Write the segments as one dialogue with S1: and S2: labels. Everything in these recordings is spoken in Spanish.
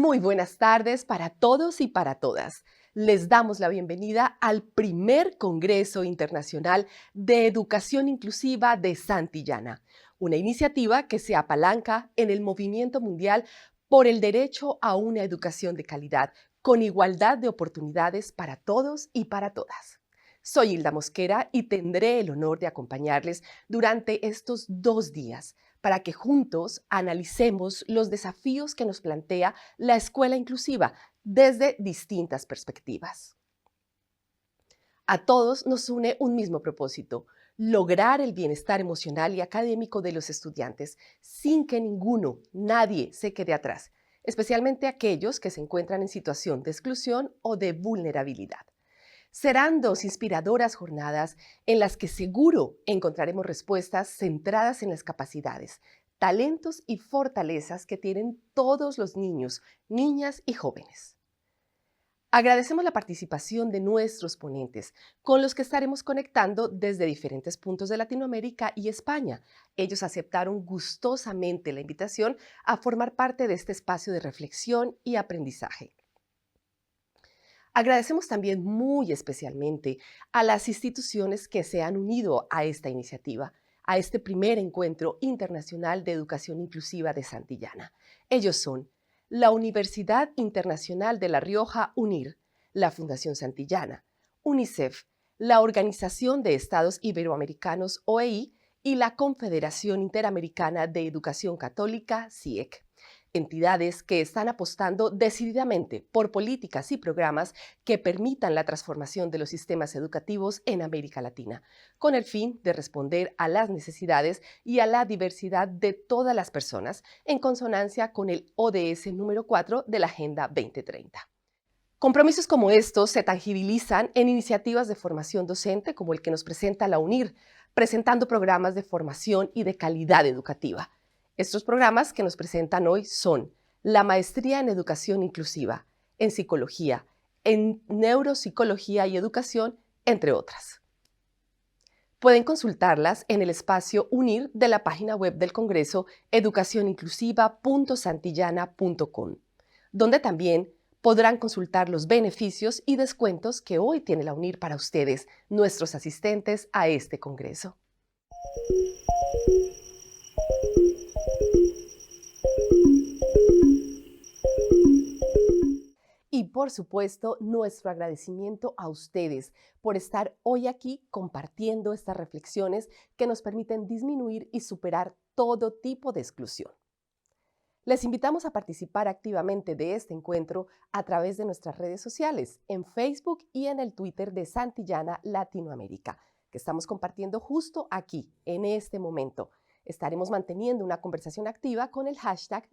S1: Muy buenas tardes para todos y para todas. Les damos la bienvenida al primer Congreso Internacional de Educación Inclusiva de Santillana, una iniciativa que se apalanca en el movimiento mundial por el derecho a una educación de calidad, con igualdad de oportunidades para todos y para todas. Soy Hilda Mosquera y tendré el honor de acompañarles durante estos 2 días para que juntos analicemos los desafíos que nos plantea la escuela inclusiva desde distintas perspectivas. A todos nos une un mismo propósito: lograr el bienestar emocional y académico de los estudiantes sin que nadie se quede atrás, especialmente aquellos que se encuentran en situación de exclusión o de vulnerabilidad. Serán 2 inspiradoras jornadas en las que seguro encontraremos respuestas centradas en las capacidades, talentos y fortalezas que tienen todos los niños, niñas y jóvenes. Agradecemos la participación de nuestros ponentes, con los que estaremos conectando desde diferentes puntos de Latinoamérica y España. Ellos aceptaron gustosamente la invitación a formar parte de este espacio de reflexión y aprendizaje. Agradecemos también muy especialmente a las instituciones que se han unido a esta iniciativa, a este primer encuentro internacional de educación inclusiva de Santillana. Ellos son la Universidad Internacional de La Rioja, UNIR, la Fundación Santillana, UNICEF, la Organización de Estados Iberoamericanos, OEI, y la Confederación Interamericana de Educación Católica, CIEC. Entidades que están apostando decididamente por políticas y programas que permitan la transformación de los sistemas educativos en América Latina, con el fin de responder a las necesidades y a la diversidad de todas las personas, en consonancia con el ODS número 4 de la Agenda 2030. Compromisos como estos se tangibilizan en iniciativas de formación docente como el que nos presenta la UNIR, presentando programas de formación y de calidad educativa. Estos programas que nos presentan hoy son la Maestría en Educación Inclusiva, en Psicología, en Neuropsicología y Educación, entre otras. Pueden consultarlas en el espacio UNIR de la página web del Congreso, educacioninclusiva.santillana.com, donde también podrán consultar los beneficios y descuentos que hoy tiene la UNIR para ustedes, nuestros asistentes a este Congreso. Y por supuesto, nuestro agradecimiento a ustedes por estar hoy aquí compartiendo estas reflexiones que nos permiten disminuir y superar todo tipo de exclusión. Les invitamos a participar activamente de este encuentro a través de nuestras redes sociales, en Facebook y en el Twitter de Santillana Latinoamérica, que estamos compartiendo justo aquí, en este momento. Estaremos manteniendo una conversación activa con el hashtag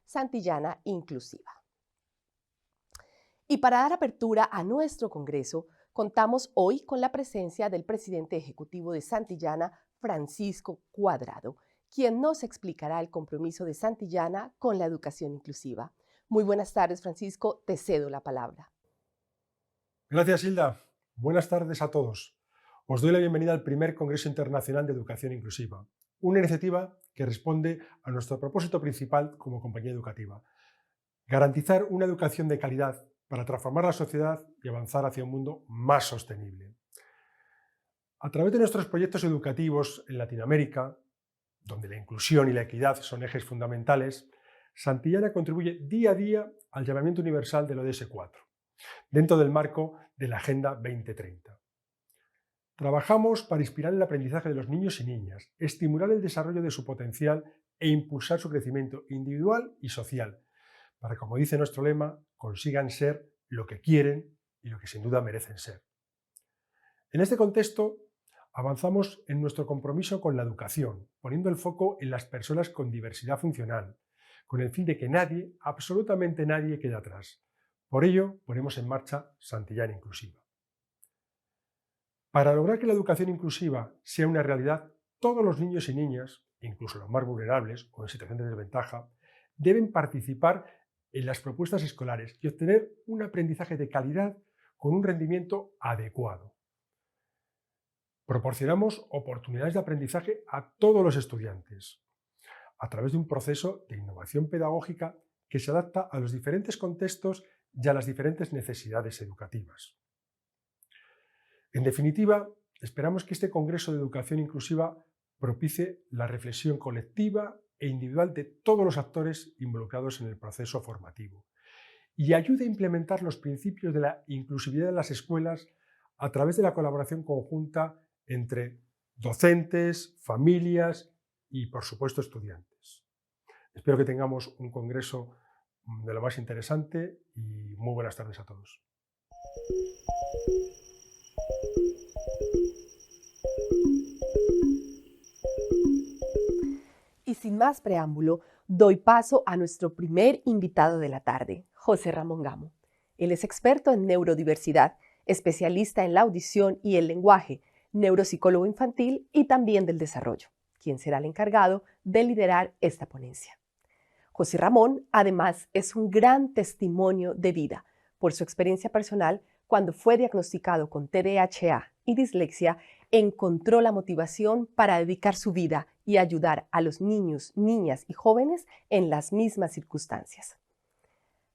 S1: #Santillana Inclusiva. Y para dar apertura a nuestro Congreso, contamos hoy con la presencia del presidente ejecutivo de Santillana, Francisco Cuadrado, quien nos explicará el compromiso de Santillana con la educación inclusiva. Muy buenas tardes, Francisco, te cedo la palabra.
S2: Gracias, Hilda. Buenas tardes a todos. Os doy la bienvenida al primer Congreso Internacional de Educación Inclusiva, una iniciativa que responde a nuestro propósito principal como compañía educativa: garantizar una educación de calidad para transformar la sociedad y avanzar hacia un mundo más sostenible. A través de nuestros proyectos educativos en Latinoamérica, donde la inclusión y la equidad son ejes fundamentales, Santillana contribuye día a día al llamamiento universal del ODS 4, dentro del marco de la Agenda 2030. Trabajamos para inspirar el aprendizaje de los niños y niñas, estimular el desarrollo de su potencial e impulsar su crecimiento individual y social, para, como dice nuestro lema, consigan ser lo que quieren y lo que sin duda merecen ser. En este contexto, avanzamos en nuestro compromiso con la educación, poniendo el foco en las personas con diversidad funcional, con el fin de que nadie, absolutamente nadie, quede atrás. Por ello, ponemos en marcha Santillana Inclusiva. Para lograr que la educación inclusiva sea una realidad, todos los niños y niñas, incluso los más vulnerables o en situación de desventaja, deben participar en las propuestas escolares y obtener un aprendizaje de calidad con un rendimiento adecuado. Proporcionamos oportunidades de aprendizaje a todos los estudiantes a través de un proceso de innovación pedagógica que se adapta a los diferentes contextos y a las diferentes necesidades educativas. En definitiva, esperamos que este Congreso de Educación Inclusiva propicie la reflexión colectiva e individual de todos los actores involucrados en el proceso formativo y ayude a implementar los principios de la inclusividad en las escuelas a través de la colaboración conjunta entre docentes, familias y, por supuesto, estudiantes. Espero que tengamos un congreso de lo más interesante y muy buenas tardes a todos.
S1: Y sin más preámbulo, doy paso a nuestro primer invitado de la tarde, José Ramón Gamo. Él es experto en neurodiversidad, especialista en la audición y el lenguaje, neuropsicólogo infantil y también del desarrollo, quien será el encargado de liderar esta ponencia. José Ramón, además, es un gran testimonio de vida por su experiencia personal cuando fue diagnosticado con TDAH y dislexia, encontró la motivación para dedicar su vida y ayudar a los niños, niñas y jóvenes en las mismas circunstancias.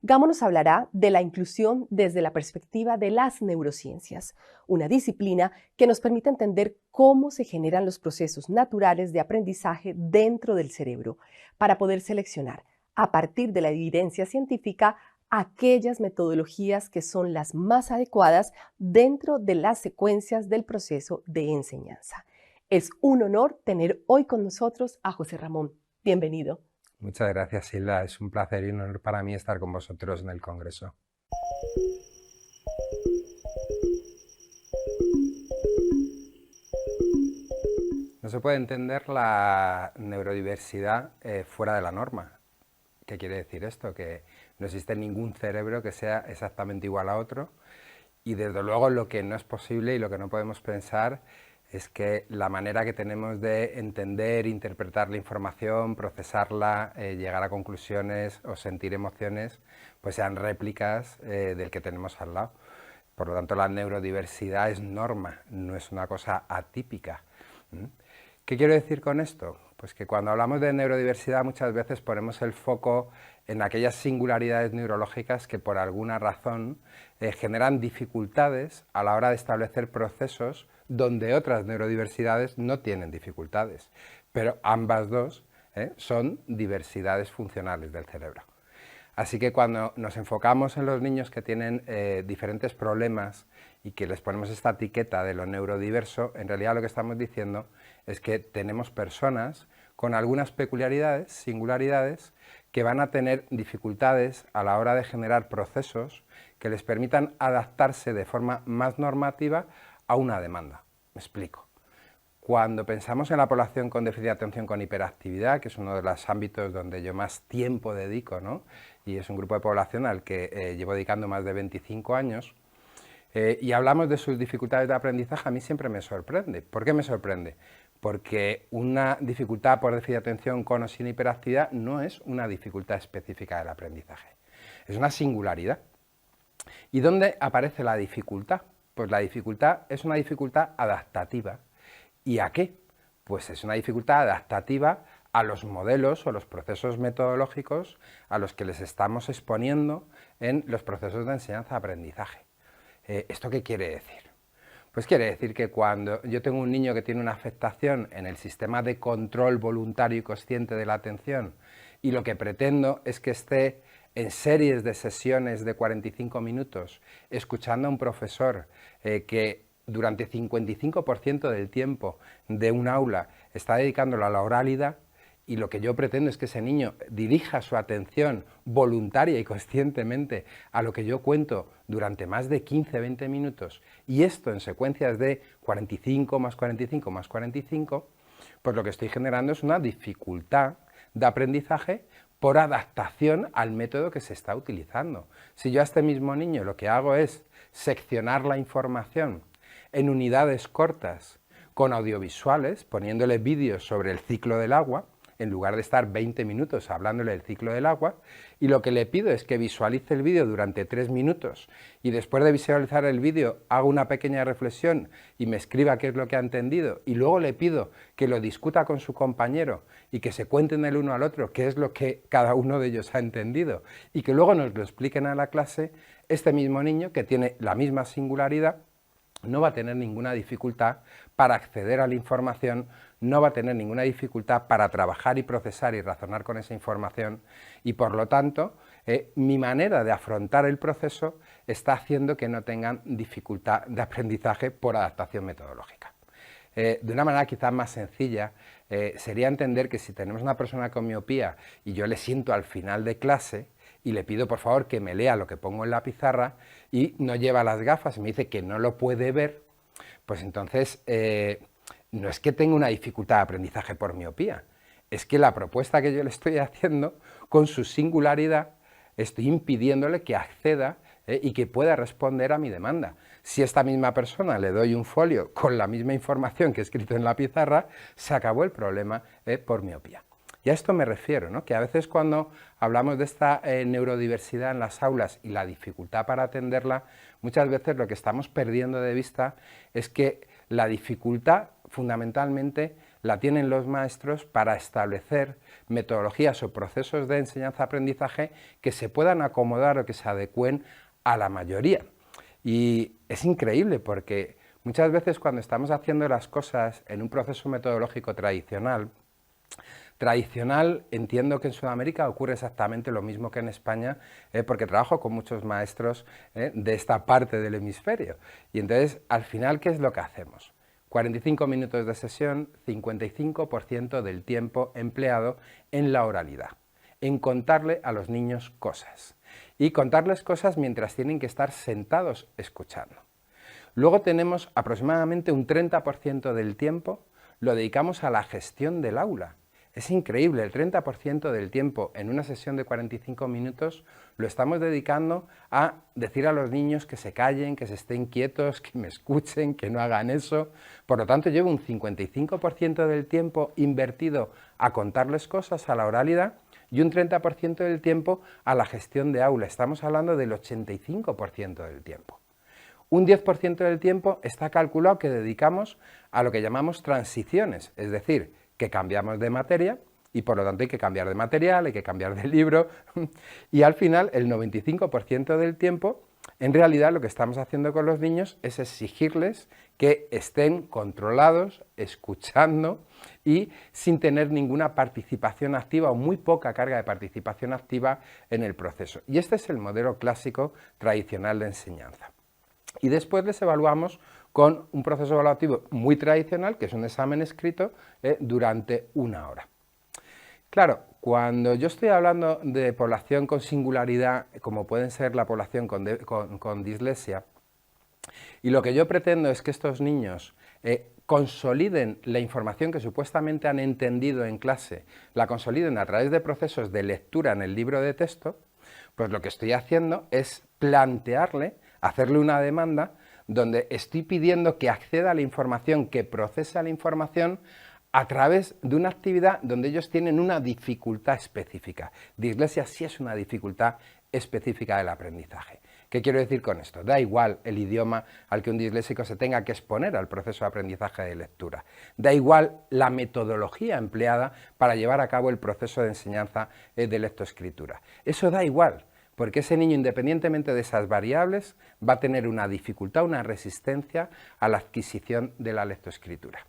S1: Gamo nos hablará de la inclusión desde la perspectiva de las neurociencias, una disciplina que nos permite entender cómo se generan los procesos naturales de aprendizaje dentro del cerebro para poder seleccionar, a partir de la evidencia científica, aquellas metodologías que son las más adecuadas dentro de las secuencias del proceso de enseñanza. Es un honor tener hoy con nosotros a José Ramón. Bienvenido.
S3: Muchas gracias, Silda. Es un placer y un honor para mí estar con vosotros en el Congreso. No se puede entender la neurodiversidad fuera de la norma. ¿Qué quiere decir esto? Que no existe ningún cerebro que sea exactamente igual a otro y desde luego lo que no es posible y lo que no podemos pensar es que la manera que tenemos de entender, interpretar la información, procesarla, llegar a conclusiones o sentir emociones, pues sean réplicas del que tenemos al lado. Por lo tanto, la neurodiversidad es norma, no es una cosa atípica. ¿Qué quiero decir con esto? Pues que cuando hablamos de neurodiversidad muchas veces ponemos el foco en aquellas singularidades neurológicas que por alguna razón generan dificultades a la hora de establecer procesos donde otras neurodiversidades no tienen dificultades, pero ambas dos son diversidades funcionales del cerebro. Así que cuando nos enfocamos en los niños que tienen diferentes problemas y que les ponemos esta etiqueta de lo neurodiverso, en realidad lo que estamos diciendo es que tenemos personas con algunas peculiaridades, singularidades, que van a tener dificultades a la hora de generar procesos que les permitan adaptarse de forma más normativa a una demanda. Me explico. Cuando pensamos en la población con déficit de atención con hiperactividad, que es uno de los ámbitos donde yo más tiempo dedico, ¿no? Y es un grupo de población al que llevo dedicando más de 25 años, y hablamos de sus dificultades de aprendizaje, a mí siempre me sorprende. ¿Por qué me sorprende? Porque una dificultad por déficit de atención con o sin hiperactividad no es una dificultad específica del aprendizaje, es una singularidad. ¿Y dónde aparece la dificultad? Pues la dificultad es una dificultad adaptativa. ¿Y a qué? Pues es una dificultad adaptativa a los modelos o los procesos metodológicos a los que les estamos exponiendo en los procesos de enseñanza-aprendizaje. ¿Esto qué quiere decir? Pues quiere decir que cuando yo tengo un niño que tiene una afectación en el sistema de control voluntario y consciente de la atención y lo que pretendo es que esté en series de sesiones de 45 minutos escuchando a un profesor que durante 55% del tiempo de un aula está dedicándolo a la oralidad, y lo que yo pretendo es que ese niño dirija su atención voluntaria y conscientemente a lo que yo cuento durante más de 15-20 minutos, y esto en secuencias de 45 más 45 más 45, pues lo que estoy generando es una dificultad de aprendizaje por adaptación al método que se está utilizando. Si yo a este mismo niño lo que hago es seccionar la información en unidades cortas con audiovisuales, poniéndole vídeos sobre el ciclo del agua, en lugar de estar 20 minutos hablándole del ciclo del agua, y lo que le pido es que visualice el vídeo durante 3 minutos y después de visualizar el vídeo haga una pequeña reflexión y me escriba qué es lo que ha entendido, y luego le pido que lo discuta con su compañero y que se cuenten el uno al otro qué es lo que cada uno de ellos ha entendido y que luego nos lo expliquen a la clase. Este mismo niño, que tiene la misma singularidad, no va a tener ninguna dificultad para acceder a la información, no va a tener ninguna dificultad para trabajar y procesar y razonar con esa información, y por lo tanto mi manera de afrontar el proceso está haciendo que no tengan dificultad de aprendizaje por adaptación metodológica. De una manera quizás más sencilla sería entender que si tenemos una persona con miopía y yo le siento al final de clase y le pido por favor que me lea lo que pongo en la pizarra y no lleva las gafas y me dice que no lo puede ver, pues entonces no es que tenga una dificultad de aprendizaje por miopía, es que la propuesta que yo le estoy haciendo, con su singularidad, estoy impidiéndole que acceda y que pueda responder a mi demanda. Si a esta misma persona le doy un folio con la misma información que he escrito en la pizarra, se acabó el problema por miopía. Y a esto me refiero, ¿no? Que a veces cuando hablamos de esta neurodiversidad en las aulas y la dificultad para atenderla, muchas veces lo que estamos perdiendo de vista es que la dificultad fundamentalmente la tienen los maestros para establecer metodologías o procesos de enseñanza-aprendizaje que se puedan acomodar o que se adecúen a la mayoría. Y es increíble porque muchas veces cuando estamos haciendo las cosas en un proceso metodológico tradicional, entiendo que en Sudamérica ocurre exactamente lo mismo que en España, porque trabajo con muchos maestros de esta parte del hemisferio. Y entonces, al final, ¿qué es lo que hacemos? 45 minutos de sesión, 55% del tiempo empleado en la oralidad, en contarle a los niños cosas. Y contarles cosas mientras tienen que estar sentados escuchando. Luego tenemos aproximadamente un 30% del tiempo lo dedicamos a la gestión del aula. Es increíble, el 30% del tiempo en una sesión de 45 minutos lo estamos dedicando a decir a los niños que se callen, que se estén quietos, que me escuchen, que no hagan eso. Por lo tanto, llevo un 55% del tiempo invertido a contarles cosas, a la oralidad, y un 30% del tiempo a la gestión de aula. Estamos hablando del 85% del tiempo. Un 10% del tiempo está calculado que dedicamos a lo que llamamos transiciones, es decir, que cambiamos de materia y por lo tanto hay que cambiar de material, hay que cambiar de libro y al final el 95% del tiempo en realidad lo que estamos haciendo con los niños es exigirles que estén controlados, escuchando y sin tener ninguna participación activa o muy poca carga de participación activa en el proceso. Y este es el modelo clásico tradicional de enseñanza. Y después les evaluamos con un proceso evaluativo muy tradicional, que es un examen escrito durante 1 hora. Claro, cuando yo estoy hablando de población con singularidad, como pueden ser la población con dislexia, y lo que yo pretendo es que estos niños consoliden la información que supuestamente han entendido en clase, la consoliden a través de procesos de lectura en el libro de texto, pues lo que estoy haciendo es plantearle, hacerle una demanda donde estoy pidiendo que acceda a la información, que procese la información a través de una actividad donde ellos tienen una dificultad específica. Dislexia sí es una dificultad específica del aprendizaje. ¿Qué quiero decir con esto? Da igual el idioma al que un disléxico se tenga que exponer al proceso de aprendizaje de lectura. Da igual la metodología empleada para llevar a cabo el proceso de enseñanza de lectoescritura. Eso da igual, porque ese niño, independientemente de esas variables, va a tener una dificultad, una resistencia a la adquisición de la lectoescritura.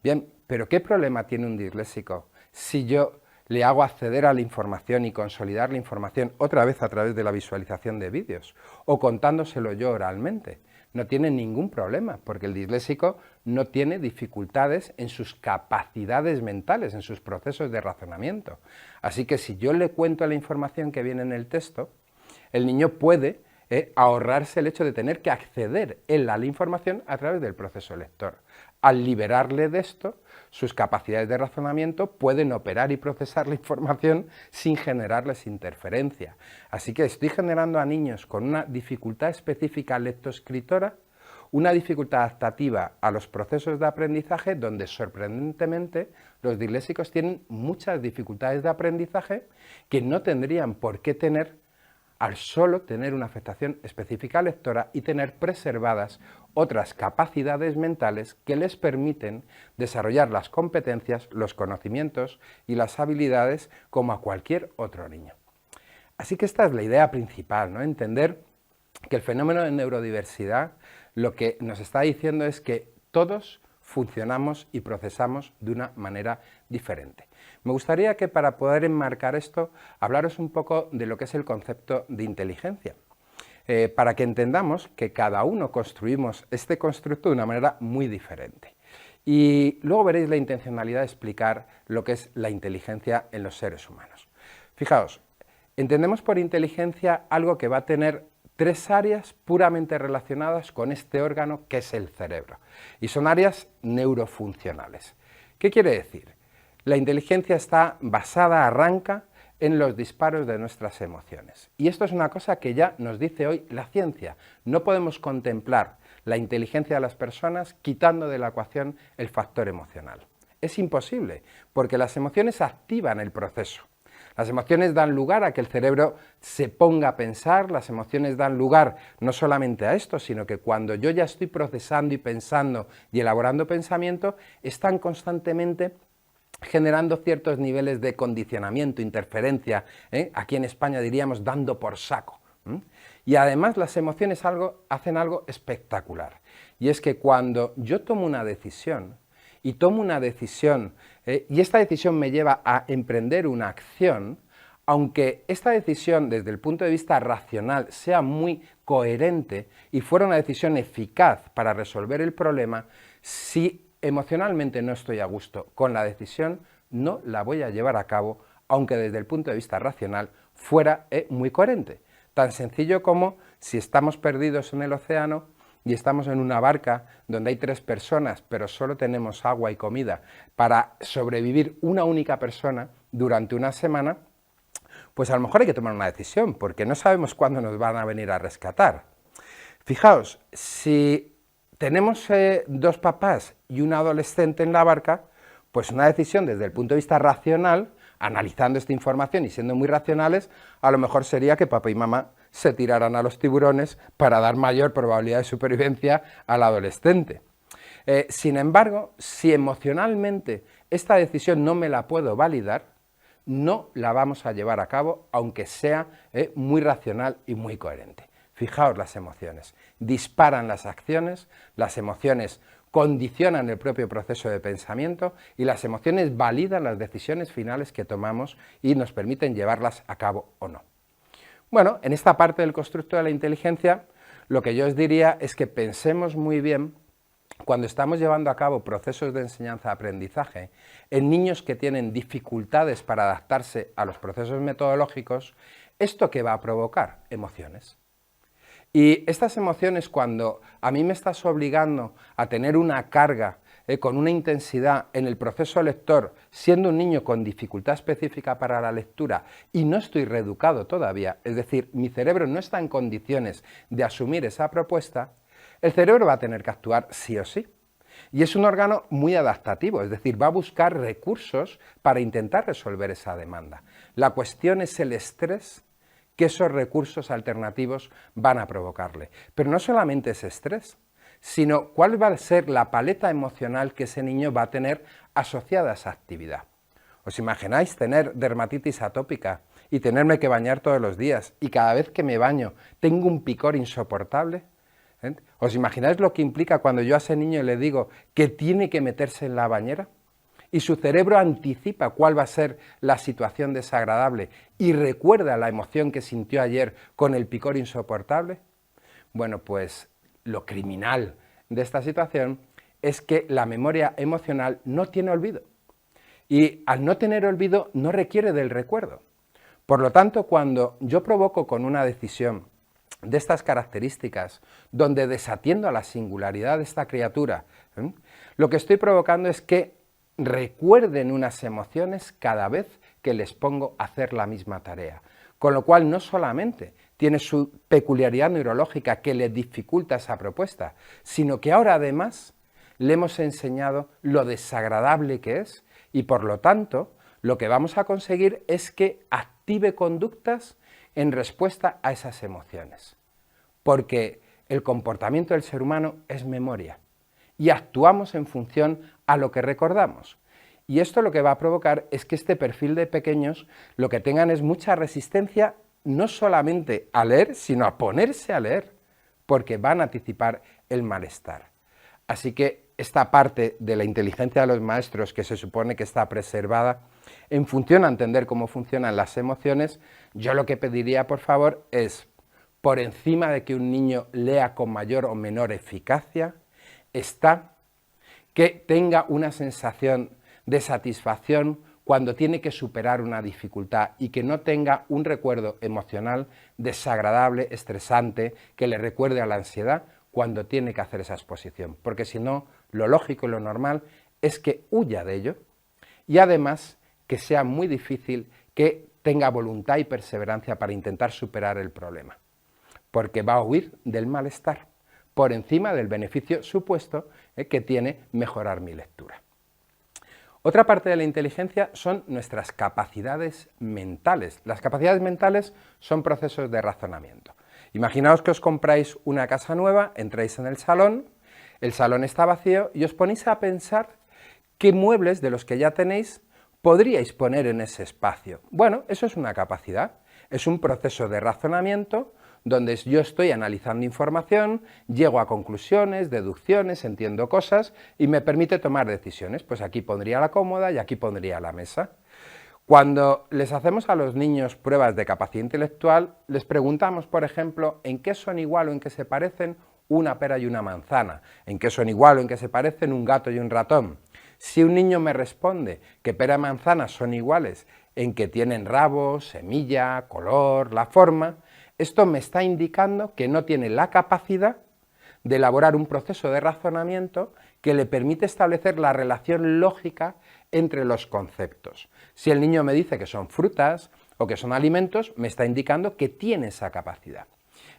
S3: Bien, pero ¿qué problema tiene un disléxico si yo le hago acceder a la información y consolidar la información otra vez a través de la visualización de vídeos o contándoselo yo oralmente? No tiene ningún problema, porque el disléxico no tiene dificultades en sus capacidades mentales, en sus procesos de razonamiento. Así que si yo le cuento la información que viene en el texto, el niño puede ahorrarse el hecho de tener que acceder él a la información a través del proceso lector. Al liberarle de esto, sus capacidades de razonamiento pueden operar y procesar la información sin generarles interferencia. Así que estoy generando a niños con una dificultad específica lectoescritora una dificultad adaptativa a los procesos de aprendizaje donde sorprendentemente los disléxicos tienen muchas dificultades de aprendizaje que no tendrían por qué tener al solo tener una afectación específica lectora y tener preservadas otras capacidades mentales que les permiten desarrollar las competencias, los conocimientos y las habilidades como a cualquier otro niño. Así que esta es la idea principal, ¿no? Entender que el fenómeno de neurodiversidad lo que nos está diciendo es que todos funcionamos y procesamos de una manera diferente. Me gustaría que para poder enmarcar esto, hablaros un poco de lo que es el concepto de inteligencia, para que entendamos que cada uno construimos este constructo de una manera muy diferente. Y luego veréis la intencionalidad de explicar lo que es la inteligencia en los seres humanos. Fijaos, entendemos por inteligencia algo que va a tener tres áreas puramente relacionadas con este órgano que es el cerebro, y son áreas neurofuncionales. ¿Qué quiere decir? La inteligencia está basada, arranca en los disparos de nuestras emociones. Y esto es una cosa que ya nos dice hoy la ciencia. No podemos contemplar la inteligencia de las personas quitando de la ecuación el factor emocional. Es imposible, porque las emociones activan el proceso. Las emociones dan lugar a que el cerebro se ponga a pensar, las emociones dan lugar no solamente a esto, sino que cuando yo ya estoy procesando y pensando y elaborando pensamiento, están constantemente generando ciertos niveles de condicionamiento, interferencia, aquí en España diríamos dando por saco. Y además las emociones hacen algo espectacular, y es que cuando yo tomo una decisión, y esta decisión me lleva a emprender una acción, aunque esta decisión desde el punto de vista racional sea muy coherente y fuera una decisión eficaz para resolver el problema, si emocionalmente no estoy a gusto con la decisión, no la voy a llevar a cabo, aunque desde el punto de vista racional fuera muy coherente. Tan sencillo como si estamos perdidos en el océano y estamos en una barca donde hay 3 personas, pero solo tenemos agua y comida para sobrevivir una única persona durante una semana, pues a lo mejor hay que tomar una decisión, porque no sabemos cuándo nos van a venir a rescatar. Fijaos, si tenemos 2 papás y un adolescente en la barca, pues una decisión desde el punto de vista racional, analizando esta información y siendo muy racionales, a lo mejor sería que papá y mamá se tiraran a los tiburones para dar mayor probabilidad de supervivencia al adolescente. Sin embargo, si emocionalmente esta decisión no me la puedo validar, no la vamos a llevar a cabo, aunque sea muy racional y muy coherente. Fijaos las emociones, disparan las acciones, las emociones condicionan el propio proceso de pensamiento y las emociones validan las decisiones finales que tomamos y nos permiten llevarlas a cabo o no. Bueno, en esta parte del constructo de la inteligencia, lo que yo os diría es que pensemos muy bien cuando estamos llevando a cabo procesos de enseñanza-aprendizaje en niños que tienen dificultades para adaptarse a los procesos metodológicos, ¿esto qué va a provocar? Emociones. Y estas emociones, cuando a mí me estás obligando a tener una carga con una intensidad en el proceso lector, siendo un niño con dificultad específica para la lectura y no estoy reeducado todavía, es decir, mi cerebro no está en condiciones de asumir esa propuesta, el cerebro va a tener que actuar sí o sí. Y es un órgano muy adaptativo, es decir, va a buscar recursos para intentar resolver esa demanda. La cuestión es el estrés que esos recursos alternativos van a provocarle. Pero no solamente ese estrés, sino cuál va a ser la paleta emocional que ese niño va a tener asociada a esa actividad. ¿Os imagináis tener dermatitis atópica y tenerme que bañar todos los días y cada vez que me baño tengo un picor insoportable? ¿Os imagináis lo que implica cuando yo a ese niño le digo que tiene que meterse en la bañera? Y su cerebro anticipa cuál va a ser la situación desagradable y recuerda la emoción que sintió ayer con el picor insoportable. Bueno, pues lo criminal de esta situación es que la memoria emocional no tiene olvido. Y al no tener olvido no requiere del recuerdo. Por lo tanto, cuando yo provoco con una decisión de estas características, donde desatiendo a la singularidad de esta criatura, lo que estoy provocando es que recuerden unas emociones cada vez que les pongo a hacer la misma tarea. Con lo cual no solamente tiene su peculiaridad neurológica que le dificulta esa propuesta, sino que ahora además le hemos enseñado lo desagradable que es y por lo tanto lo que vamos a conseguir es que active conductas en respuesta a esas emociones. Porque el comportamiento del ser humano es memoria y actuamos en función a lo que recordamos. Y esto lo que va a provocar es que este perfil de pequeños lo que tengan es mucha resistencia no solamente a leer, sino a ponerse a leer, porque van a anticipar el malestar. Así que esta parte de la inteligencia de los maestros que se supone que está preservada, en función a entender cómo funcionan las emociones, yo lo que pediría por favor es, por encima de que un niño lea con mayor o menor eficacia, está que tenga una sensación de satisfacción cuando tiene que superar una dificultad y que no tenga un recuerdo emocional desagradable, estresante, que le recuerde a la ansiedad cuando tiene que hacer esa exposición, porque si no, lo lógico y lo normal es que huya de ello y además que sea muy difícil que tenga voluntad y perseverancia para intentar superar el problema, porque va a huir del malestar por encima del beneficio supuesto que tiene mejorar mi lectura. Otra parte de la inteligencia son nuestras capacidades mentales. Las capacidades mentales son procesos de razonamiento. Imaginaos que os compráis una casa nueva, entráis en el salón está vacío y os ponéis a pensar qué muebles de los que ya tenéis podríais poner en ese espacio. Bueno, eso es una capacidad, es un proceso de razonamiento donde yo estoy analizando información, llego a conclusiones, deducciones, entiendo cosas y me permite tomar decisiones. Pues aquí pondría la cómoda y aquí pondría la mesa. Cuando les hacemos a los niños pruebas de capacidad intelectual, les preguntamos, por ejemplo, en qué son igual o en qué se parecen una pera y una manzana, en qué son igual o en qué se parecen un gato y un ratón. Si un niño me responde que pera y manzana son iguales en que tienen rabo, semilla, color, la forma, esto me está indicando que no tiene la capacidad de elaborar un proceso de razonamiento que le permite establecer la relación lógica entre los conceptos. Si el niño me dice que son frutas o que son alimentos, me está indicando que tiene esa capacidad.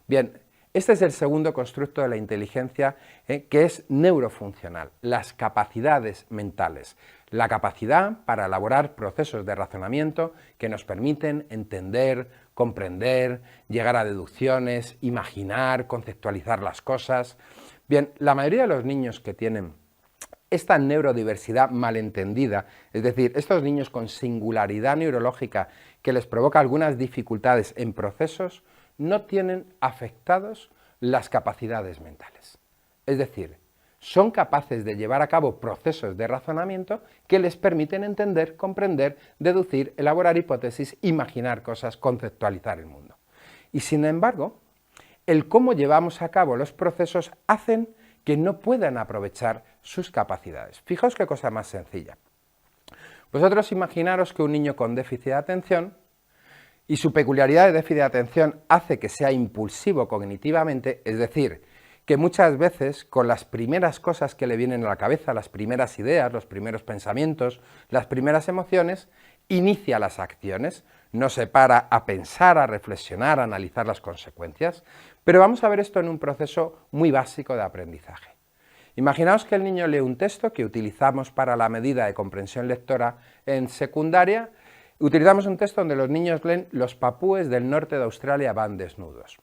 S3: Bien, este es el segundo constructo de la inteligencia que es neurofuncional, las capacidades mentales, la capacidad para elaborar procesos de razonamiento que nos permiten entender, comprender, llegar a deducciones, imaginar, conceptualizar las cosas. Bien, la mayoría de los niños que tienen esta neurodiversidad malentendida, es decir, estos niños con singularidad neurológica que les provoca algunas dificultades en procesos, no tienen afectados las capacidades mentales. Es decir, son capaces de llevar a cabo procesos de razonamiento que les permiten entender, comprender, deducir, elaborar hipótesis, imaginar cosas, conceptualizar el mundo. Y sin embargo, el cómo llevamos a cabo los procesos hacen que no puedan aprovechar sus capacidades. Fijaos qué cosa más sencilla. Vosotros imaginaros que un niño con déficit de atención y su peculiaridad de déficit de atención hace que sea impulsivo cognitivamente, es decir, que muchas veces con las primeras cosas que le vienen a la cabeza, las primeras ideas, los primeros pensamientos, las primeras emociones, inicia las acciones, no se para a pensar, a reflexionar, a analizar las consecuencias, pero vamos a ver esto en un proceso muy básico de aprendizaje. Imaginaos que el niño lee un texto que utilizamos para la medida de comprensión lectora en secundaria. Utilizamos un texto donde los niños leen "Los papúes del norte de Australia van desnudos".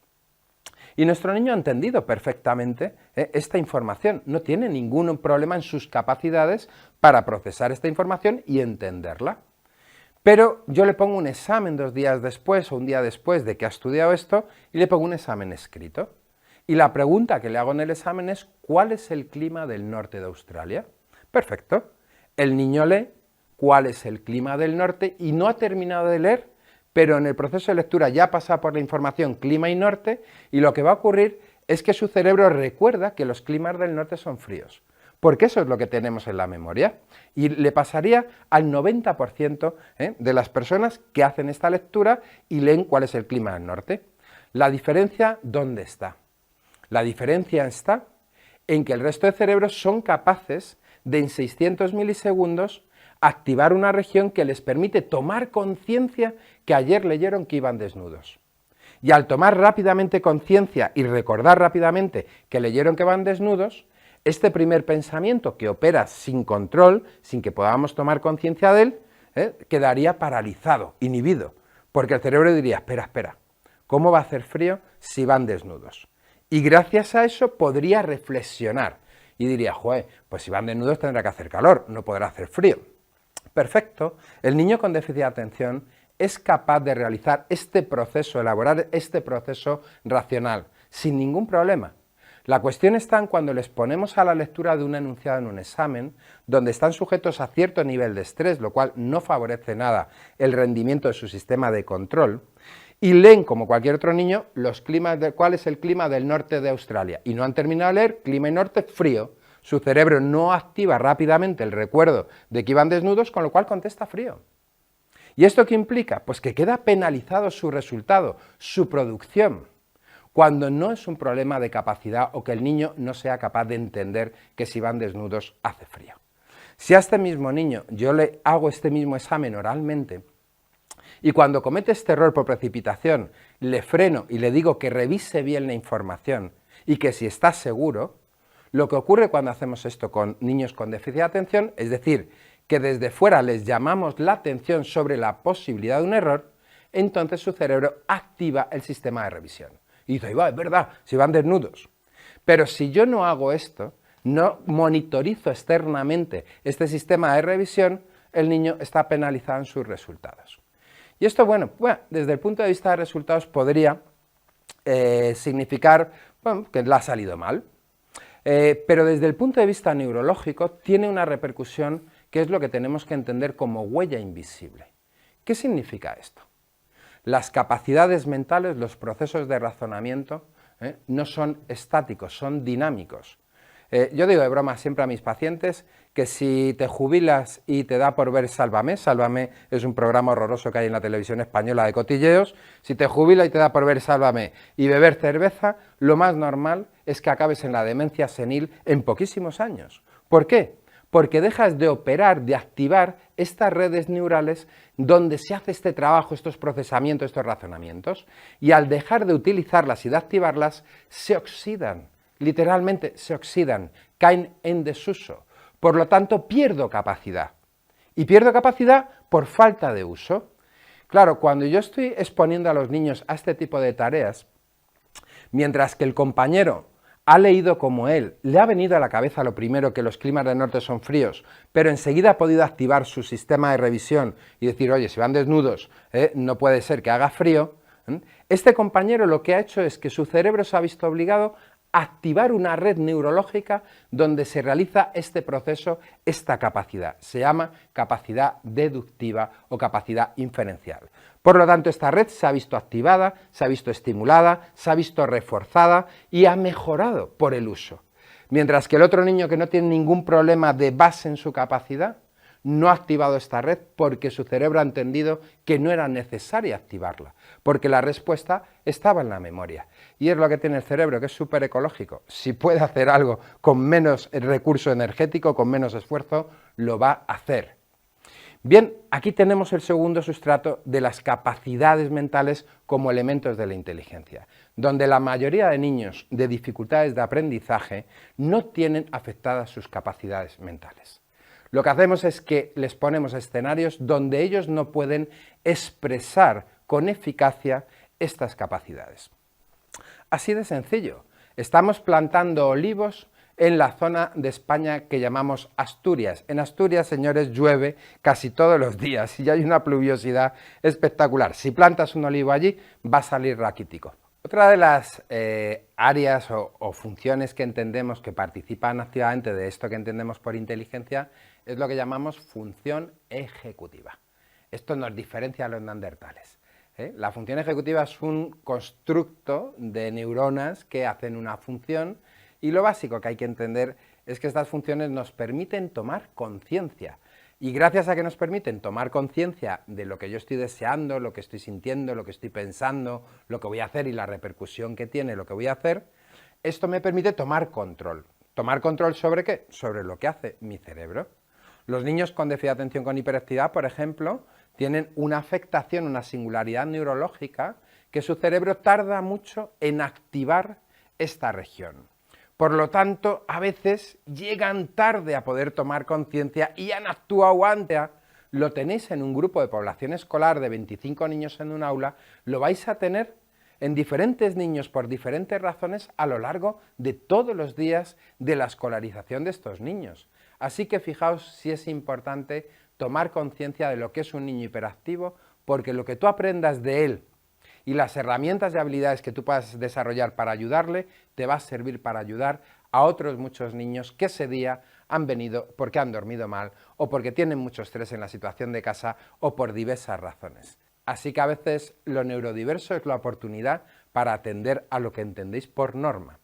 S3: Y nuestro niño ha entendido perfectamente esta información, no tiene ningún problema en sus capacidades para procesar esta información y entenderla. Pero yo le pongo un examen 2 días después o un día después de que ha estudiado esto y le pongo un examen escrito. Y la pregunta que le hago en el examen es ¿cuál es el clima del norte de Australia? Perfecto. El niño lee cuál es el clima del norte y no ha terminado de leer, pero en el proceso de lectura ya pasa por la información clima y norte y lo que va a ocurrir es que su cerebro recuerda que los climas del norte son fríos, porque eso es lo que tenemos en la memoria y le pasaría al 90% de las personas que hacen esta lectura y leen cuál es el clima del norte. La diferencia, ¿dónde está? La diferencia está en que el resto de cerebros son capaces de en 600 milisegundos activar una región que les permite tomar conciencia que ayer leyeron que iban desnudos. Y al tomar rápidamente conciencia y recordar rápidamente que leyeron que van desnudos, este primer pensamiento que opera sin control, sin que podamos tomar conciencia de él, quedaría paralizado, inhibido, porque el cerebro diría, espera, ¿cómo va a hacer frío si van desnudos? Y gracias a eso podría reflexionar y diría, joder, pues si van desnudos tendrá que hacer calor, no podrá hacer frío. Perfecto, el niño con déficit de atención es capaz de realizar este proceso, elaborar este proceso racional, sin ningún problema. La cuestión está en cuando les ponemos a la lectura de un enunciado en un examen, donde están sujetos a cierto nivel de estrés, lo cual no favorece nada el rendimiento de su sistema de control, y leen, como cualquier otro niño, los climas cuál es el clima del norte de Australia, y no han terminado de leer, clima y norte, frío. Su cerebro no activa rápidamente el recuerdo de que iban desnudos, con lo cual contesta frío. ¿Y esto qué implica? Pues que queda penalizado su resultado, su producción, cuando no es un problema de capacidad o que el niño no sea capaz de entender que si van desnudos hace frío. Si a este mismo niño yo le hago este mismo examen oralmente y cuando comete este error por precipitación le freno y le digo que revise bien la información y que si está seguro, lo que ocurre cuando hacemos esto con niños con déficit de atención, es decir, que desde fuera les llamamos la atención sobre la posibilidad de un error, entonces su cerebro activa el sistema de revisión. Y dice, es verdad, si van desnudos. Pero si yo no hago esto, no monitorizo externamente este sistema de revisión, el niño está penalizado en sus resultados. Y esto, bueno, desde el punto de vista de resultados podría significar que le ha salido mal. Pero desde el punto de vista neurológico tiene una repercusión que es lo que tenemos que entender como huella invisible. ¿Qué significa esto? Las capacidades mentales, los procesos de razonamiento, no son estáticos, son dinámicos. Yo digo de broma siempre a mis pacientes que si te jubilas y te da por ver Sálvame, Sálvame es un programa horroroso que hay en la televisión española de cotilleos, si te jubilas y te da por ver Sálvame y beber cerveza, lo más normal es que acabes en la demencia senil en poquísimos años. ¿Por qué? Porque dejas de operar, de activar estas redes neurales donde se hace este trabajo, estos procesamientos, estos razonamientos, y al dejar de utilizarlas y de activarlas, se oxidan, literalmente se oxidan, caen en desuso. Por lo tanto, pierdo capacidad. Y pierdo capacidad por falta de uso. Claro, cuando yo estoy exponiendo a los niños a este tipo de tareas, mientras que el compañero ha leído como él, le ha venido a la cabeza lo primero que los climas del norte son fríos, pero enseguida ha podido activar su sistema de revisión y decir, oye, si van desnudos, no puede ser que haga frío. Este compañero lo que ha hecho es que su cerebro se ha visto obligado a activar una red neurológica donde se realiza este proceso, esta capacidad. Se llama capacidad deductiva o capacidad inferencial. Por lo tanto, esta red se ha visto activada, se ha visto estimulada, se ha visto reforzada y ha mejorado por el uso. Mientras que el otro niño que no tiene ningún problema de base en su capacidad, no ha activado esta red porque su cerebro ha entendido que no era necesaria activarla, porque la respuesta estaba en la memoria. Y es lo que tiene el cerebro, que es súper ecológico. Si puede hacer algo con menos recurso energético, con menos esfuerzo, lo va a hacer. Bien, aquí tenemos el segundo sustrato de las capacidades mentales como elementos de la inteligencia, donde la mayoría de niños de dificultades de aprendizaje no tienen afectadas sus capacidades mentales. Lo que hacemos es que les ponemos escenarios donde ellos no pueden expresar con eficacia estas capacidades. Así de sencillo, estamos plantando olivos en la zona de España que llamamos Asturias. En Asturias, señores, llueve casi todos los días y hay una pluviosidad espectacular. Si plantas un olivo allí, va a salir raquítico. Otra de las áreas o funciones que entendemos que participan activamente de esto que entendemos por inteligencia es lo que llamamos función ejecutiva. Esto nos diferencia a los neandertales. La función ejecutiva es un constructo de neuronas que hacen una función y lo básico que hay que entender es que estas funciones nos permiten tomar conciencia. Y gracias a que nos permiten tomar conciencia de lo que yo estoy deseando, lo que estoy sintiendo, lo que estoy pensando, lo que voy a hacer y la repercusión que tiene lo que voy a hacer, esto me permite tomar control. ¿Tomar control sobre qué? Sobre lo que hace mi cerebro. Los niños con déficit de atención con hiperactividad, por ejemplo, tienen una afectación, una singularidad neurológica que su cerebro tarda mucho en activar esta región. Por lo tanto, a veces llegan tarde a poder tomar conciencia y han actuado antes. Lo tenéis en un grupo de población escolar de 25 niños en un aula, lo vais a tener en diferentes niños por diferentes razones a lo largo de todos los días de la escolarización de estos niños. Así que fijaos si es importante tomar conciencia de lo que es un niño hiperactivo, porque lo que tú aprendas de él y las herramientas y habilidades que tú puedas desarrollar para ayudarle, te va a servir para ayudar a otros muchos niños que ese día han venido porque han dormido mal o porque tienen mucho estrés en la situación de casa o por diversas razones. Así que a veces lo neurodiverso es la oportunidad para atender a lo que entendéis por norma.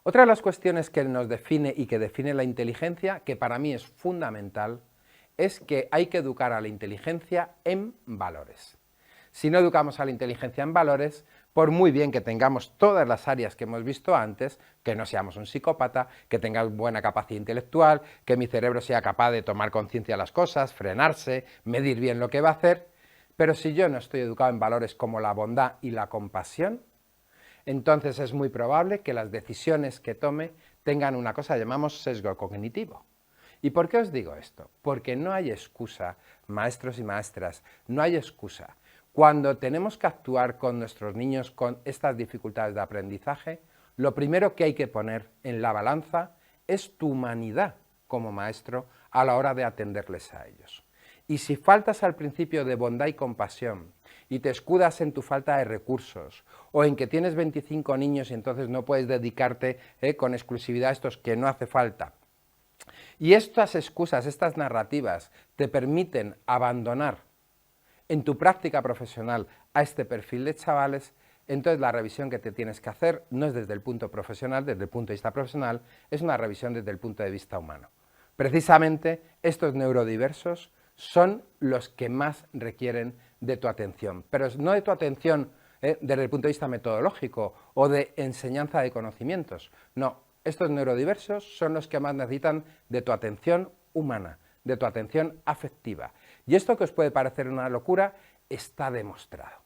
S3: Otra de las cuestiones que nos define y que define la inteligencia, que para mí es fundamental, es que hay que educar a la inteligencia en valores. Si no educamos a la inteligencia en valores, por muy bien que tengamos todas las áreas que hemos visto antes, que no seamos un psicópata, que tenga buena capacidad intelectual, que mi cerebro sea capaz de tomar conciencia de las cosas, frenarse, medir bien lo que va a hacer, pero si yo no estoy educado en valores como la bondad y la compasión, entonces es muy probable que las decisiones que tome tengan una cosa que llamamos sesgo cognitivo. ¿Y por qué os digo esto? Porque no hay excusa, maestros y maestras, no hay excusa. Cuando tenemos que actuar con nuestros niños con estas dificultades de aprendizaje, lo primero que hay que poner en la balanza es tu humanidad como maestro a la hora de atenderles a ellos. Y si faltas al principio de bondad y compasión y te escudas en tu falta de recursos o en que tienes 25 niños y entonces no puedes dedicarte con exclusividad a estos que no hace falta, y estas excusas, estas narrativas te permiten abandonar en tu práctica profesional a este perfil de chavales, entonces la revisión que te tienes que hacer no es desde el punto profesional, desde el punto de vista profesional, es una revisión desde el punto de vista humano. Precisamente estos neurodiversos son los que más requieren de tu atención, pero no de tu atención desde el punto de vista metodológico o de enseñanza de conocimientos, no, estos neurodiversos son los que más necesitan de tu atención humana, de tu atención afectiva. Y esto que os puede parecer una locura, está demostrado.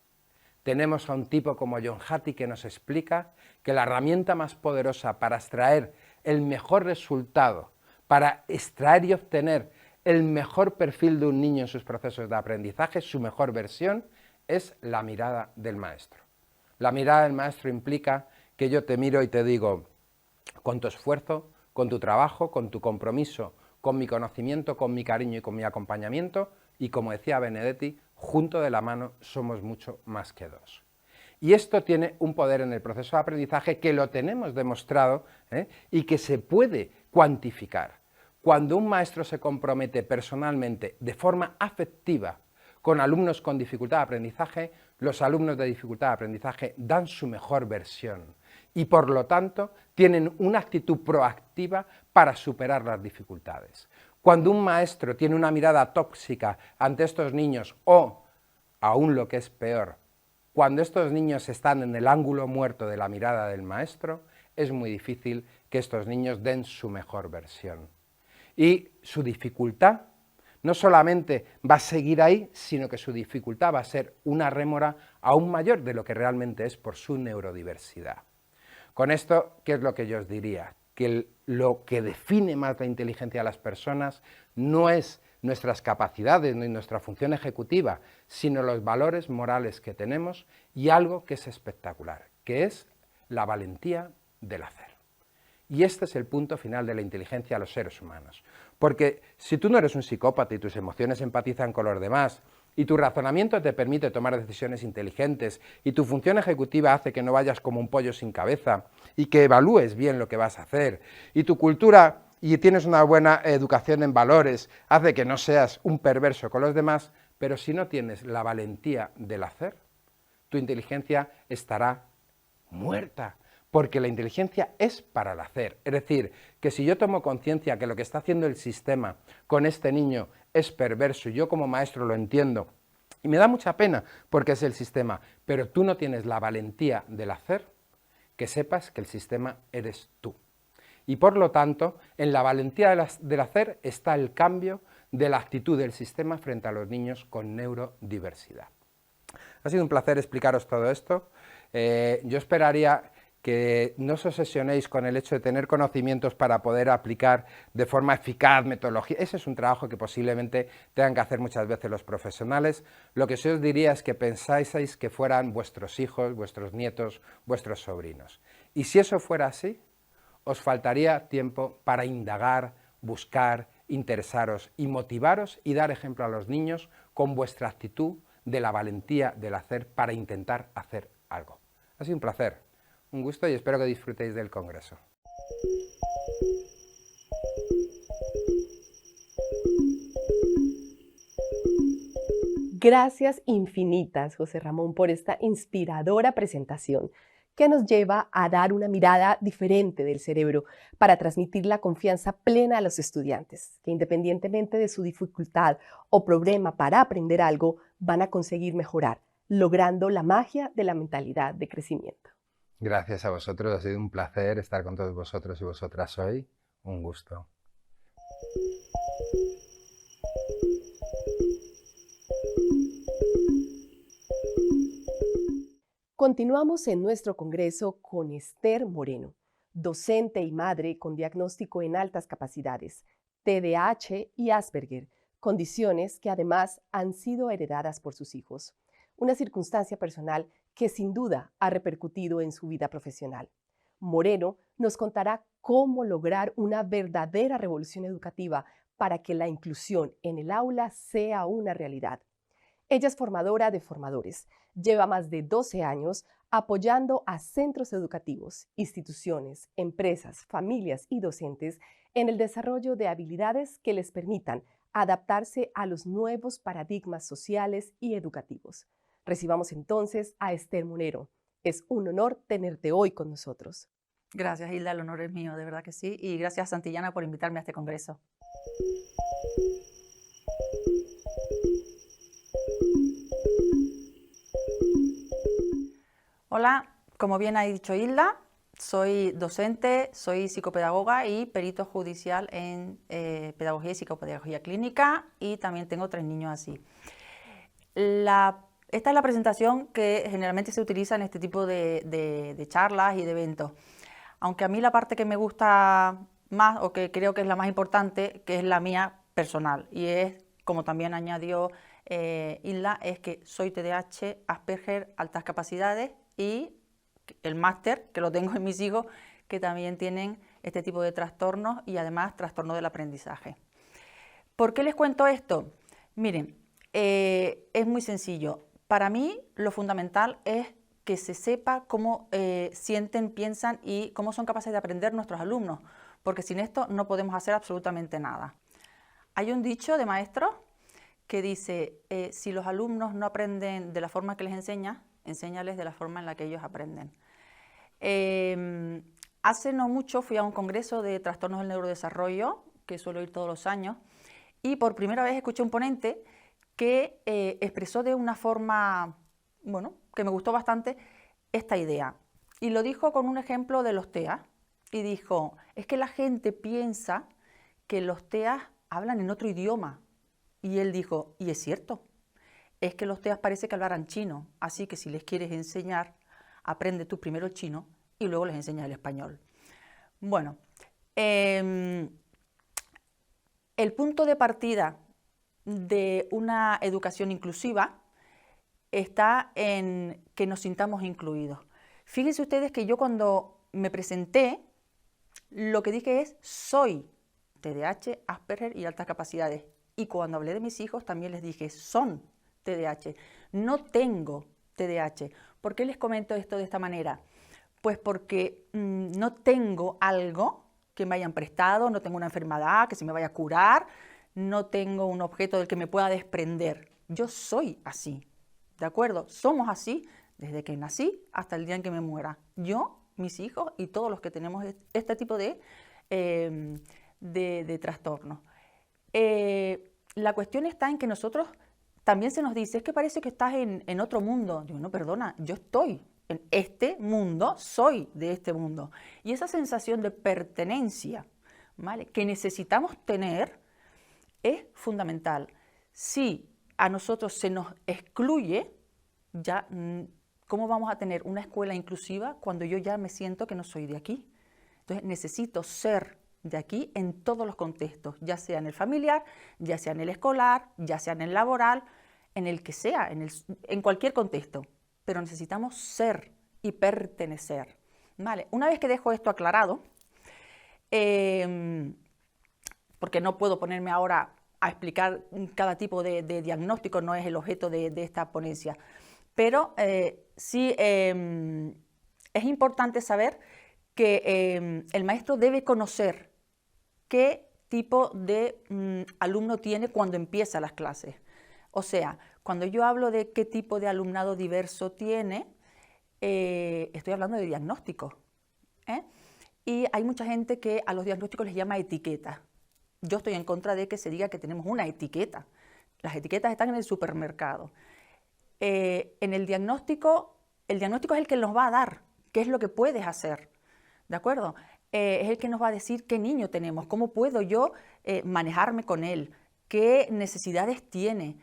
S3: Tenemos a un tipo como John Hattie que nos explica que la herramienta más poderosa para extraer el mejor resultado, para extraer y obtener el mejor perfil de un niño en sus procesos de aprendizaje, su mejor versión, es la mirada del maestro. La mirada del maestro implica que yo te miro y te digo, con tu esfuerzo, con tu trabajo, con tu compromiso, con mi conocimiento, con mi cariño y con mi acompañamiento, y como decía Benedetti, junto de la mano somos mucho más que dos. Y esto tiene un poder en el proceso de aprendizaje que lo tenemos demostrado y que se puede cuantificar. Cuando un maestro se compromete personalmente, de forma afectiva, con alumnos con dificultad de aprendizaje, los alumnos de dificultad de aprendizaje dan su mejor versión y por lo tanto tienen una actitud proactiva para superar las dificultades. Cuando un maestro tiene una mirada tóxica ante estos niños o, aún lo que es peor, cuando estos niños están en el ángulo muerto de la mirada del maestro, es muy difícil que estos niños den su mejor versión. Y su dificultad no solamente va a seguir ahí, sino que su dificultad va a ser una rémora aún mayor de lo que realmente es por su neurodiversidad. Con esto, ¿qué es lo que yo os diría? Que lo que define más la inteligencia de las personas no es nuestras capacidades ni nuestra función ejecutiva, sino los valores morales que tenemos y algo que es espectacular, que es la valentía del hacer. Y este es el punto final de la inteligencia de los seres humanos. Porque si tú no eres un psicópata y tus emociones empatizan con los demás, y tu razonamiento te permite tomar decisiones inteligentes, y tu función ejecutiva hace que no vayas como un pollo sin cabeza, y que evalúes bien lo que vas a hacer, y tu cultura y tienes una buena educación en valores, hace que no seas un perverso con los demás, pero si no tienes la valentía del hacer, tu inteligencia estará muerta. Porque la inteligencia es para el hacer. Es decir, que si yo tomo conciencia que lo que está haciendo el sistema con este niño es perverso y yo como maestro lo entiendo, y me da mucha pena porque es el sistema, pero tú no tienes la valentía del hacer, que sepas que el sistema eres tú. Y por lo tanto, en la valentía del hacer está el cambio de la actitud del sistema frente a los niños con neurodiversidad. Ha sido un placer explicaros todo esto. Yo esperaría que no os obsesionéis con el hecho de tener conocimientos para poder aplicar de forma eficaz metodología. Ese es un trabajo que posiblemente tengan que hacer muchas veces los profesionales. Lo que sí os diría es que pensáis que fueran vuestros hijos, vuestros nietos, vuestros sobrinos. Y si eso fuera así, os faltaría tiempo para indagar, buscar, interesaros y motivaros y dar ejemplo a los niños con vuestra actitud de la valentía del hacer para intentar hacer algo. Ha sido un placer. Un gusto y espero que disfrutéis del congreso.
S1: Gracias infinitas, José Ramón, por esta inspiradora presentación que nos lleva a dar una mirada diferente del cerebro para transmitir la confianza plena a los estudiantes, que independientemente de su dificultad o problema para aprender algo, van a conseguir mejorar, logrando la magia de la mentalidad de crecimiento.
S3: Gracias a vosotros, ha sido un placer estar con todos vosotros y vosotras hoy. Un gusto.
S1: Continuamos en nuestro congreso con Esther Moreno, docente y madre con diagnóstico en altas capacidades, TDAH y Asperger, condiciones que además han sido heredadas por sus hijos. Una circunstancia personal que sin duda ha repercutido en su vida profesional. Moreno nos contará cómo lograr una verdadera revolución educativa para que la inclusión en el aula sea una realidad. Ella es formadora de formadores. Lleva más de 12 años apoyando a centros educativos, instituciones, empresas, familias y docentes en el desarrollo de habilidades que les permitan adaptarse a los nuevos paradigmas sociales y educativos. Recibamos entonces a Esther Moreno. Es un honor tenerte hoy con nosotros.
S4: Gracias, Hilda, el honor es mío, de verdad que sí. Y gracias, Santillana, por invitarme a este congreso. Hola, como bien ha dicho Hilda, soy docente, soy psicopedagoga y perito judicial en pedagogía y psicopedagogía clínica y también tengo 3 niños así. Esta es la presentación que generalmente se utiliza en este tipo de charlas y de eventos. Aunque a mí la parte que me gusta más o que creo que es la más importante, que es la mía personal, y es, como también añadió Hilda, es que soy TDAH, Asperger, altas capacidades y el máster, que lo tengo en mis hijos, que también tienen este tipo de trastornos y además trastornos del aprendizaje. ¿Por qué les cuento esto? Miren, es muy sencillo. Para mí lo fundamental es que se sepa cómo sienten, piensan y cómo son capaces de aprender nuestros alumnos, porque sin esto no podemos hacer absolutamente nada. Hay un dicho de maestros que dice, si los alumnos no aprenden de la forma que les enseñas, enséñales de la forma en la que ellos aprenden. Hace no mucho fui a un congreso de trastornos del neurodesarrollo, que suelo ir todos los años, y por primera vez escuché un ponente que expresó de una forma, bueno, que me gustó bastante esta idea. Y lo dijo con un ejemplo de los TEA. Y dijo, es que la gente piensa que los TEA hablan en otro idioma. Y él dijo, y es cierto, es que los TEA parece que hablaran chino. Así que si les quieres enseñar, aprende tú primero el chino y luego les enseñas el español. Bueno, el punto de partida de una educación inclusiva está en que nos sintamos incluidos. Fíjense ustedes que yo cuando me presenté, lo que dije es soy TDAH, Asperger y altas capacidades. Y cuando hablé de mis hijos también les dije son TDAH, no tengo TDAH. ¿Por qué les comento esto de esta manera? Pues porque no tengo algo que me hayan prestado, no tengo una enfermedad que se me vaya a curar, no tengo un objeto del que me pueda desprender. Yo soy así, ¿de acuerdo? Somos así desde que nací hasta el día en que me muera. Yo, mis hijos y todos los que tenemos este tipo de trastornos. La cuestión está en que nosotros también se nos dice, es que parece que estás en otro mundo. Digo, no, perdona, yo estoy en este mundo, soy de este mundo. Y esa sensación de pertenencia, ¿vale?, que necesitamos tener es fundamental. Si a nosotros se nos excluye ya, ¿cómo vamos a tener una escuela inclusiva cuando yo ya me siento que no soy de aquí? Entonces necesito ser de aquí en todos los contextos, ya sea en el familiar, ya sea en el escolar, ya sea en el laboral, en el que sea, en cualquier contexto. Pero necesitamos ser y pertenecer. Vale, una vez que dejo esto aclarado, porque no puedo ponerme ahora a explicar cada tipo de diagnóstico, no es el objeto de esta ponencia, pero sí es importante saber que el maestro debe conocer qué tipo de alumno tiene cuando empieza las clases. O sea, cuando yo hablo de qué tipo de alumnado diverso tiene, estoy hablando de diagnóstico. Y hay mucha gente que a los diagnósticos les llama etiqueta. Yo estoy en contra de que se diga que tenemos una etiqueta. Las etiquetas están en el supermercado. En el diagnóstico es el que nos va a dar qué es lo que puedes hacer, ¿de acuerdo? Es el que nos va a decir qué niño tenemos, cómo puedo yo manejarme con él, qué necesidades tiene.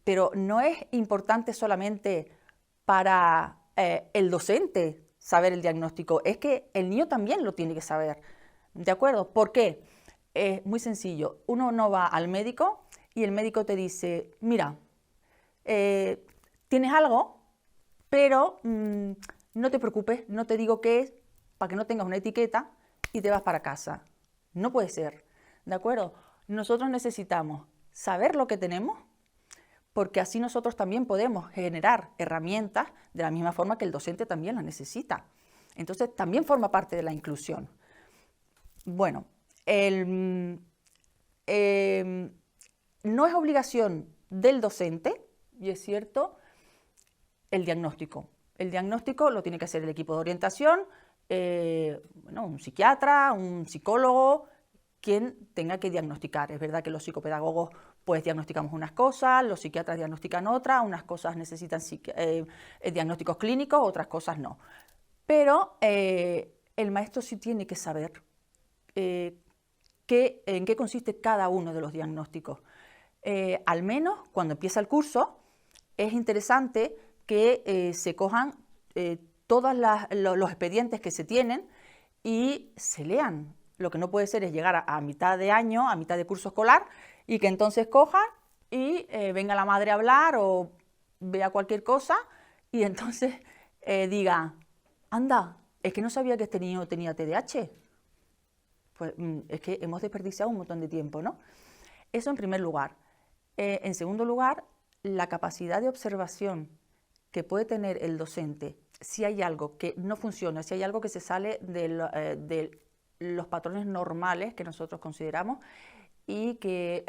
S4: Pero no es importante solamente para el docente saber el diagnóstico, es que el niño también lo tiene que saber, ¿de acuerdo? ¿Por qué? Es muy sencillo. Uno no va al médico y el médico te dice, mira, tienes algo, pero no te preocupes, no te digo qué es, para que no tengas una etiqueta y te vas para casa. No puede ser, ¿de acuerdo? Nosotros necesitamos saber lo que tenemos, porque así nosotros también podemos generar herramientas de la misma forma que el docente también las necesita. Entonces también forma parte de la inclusión. Bueno, no es obligación del docente, y es cierto, el diagnóstico. El diagnóstico lo tiene que hacer el equipo de orientación, un psiquiatra, un psicólogo, quien tenga que diagnosticar. Es verdad que los psicopedagogos pues diagnosticamos unas cosas, los psiquiatras diagnostican otras, unas cosas necesitan diagnósticos clínicos, otras cosas no. Pero el maestro sí tiene que saber en qué consiste cada uno de los diagnósticos. Al menos cuando empieza el curso es interesante que se cojan todos los expedientes que se tienen y se lean. Lo que no puede ser es llegar a mitad de año, a mitad de curso escolar, y que entonces cojan y venga la madre a hablar o vea cualquier cosa y entonces diga, anda, es que no sabía que este niño tenía TDAH. Pues es que hemos desperdiciado un montón de tiempo, ¿no? Eso en primer lugar. En segundo lugar, la capacidad de observación que puede tener el docente si hay algo que no funciona, si hay algo que se sale de los patrones normales que nosotros consideramos y que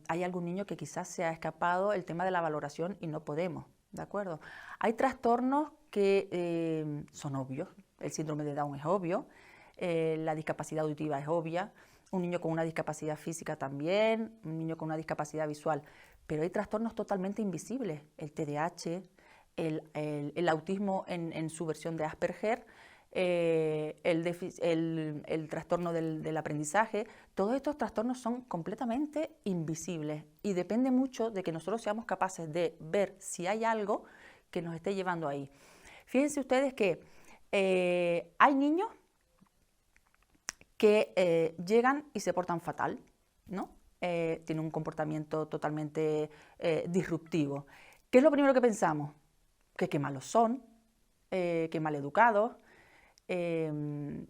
S4: hay algún niño que quizás se ha escapado el tema de la valoración y no podemos, ¿de acuerdo? Hay trastornos que son obvios, el síndrome de Down es obvio, la discapacidad auditiva es obvia, un niño con una discapacidad física también, un niño con una discapacidad visual, pero hay trastornos totalmente invisibles, el TDAH, el autismo en su versión de Asperger, el trastorno del aprendizaje. Todos estos trastornos son completamente invisibles y depende mucho de que nosotros seamos capaces de ver si hay algo que nos esté llevando ahí. Fíjense ustedes que hay niños que llegan y se portan fatal, ¿no? Tienen un comportamiento totalmente disruptivo. ¿Qué es lo primero que pensamos? Que qué malos son, que mal educados, que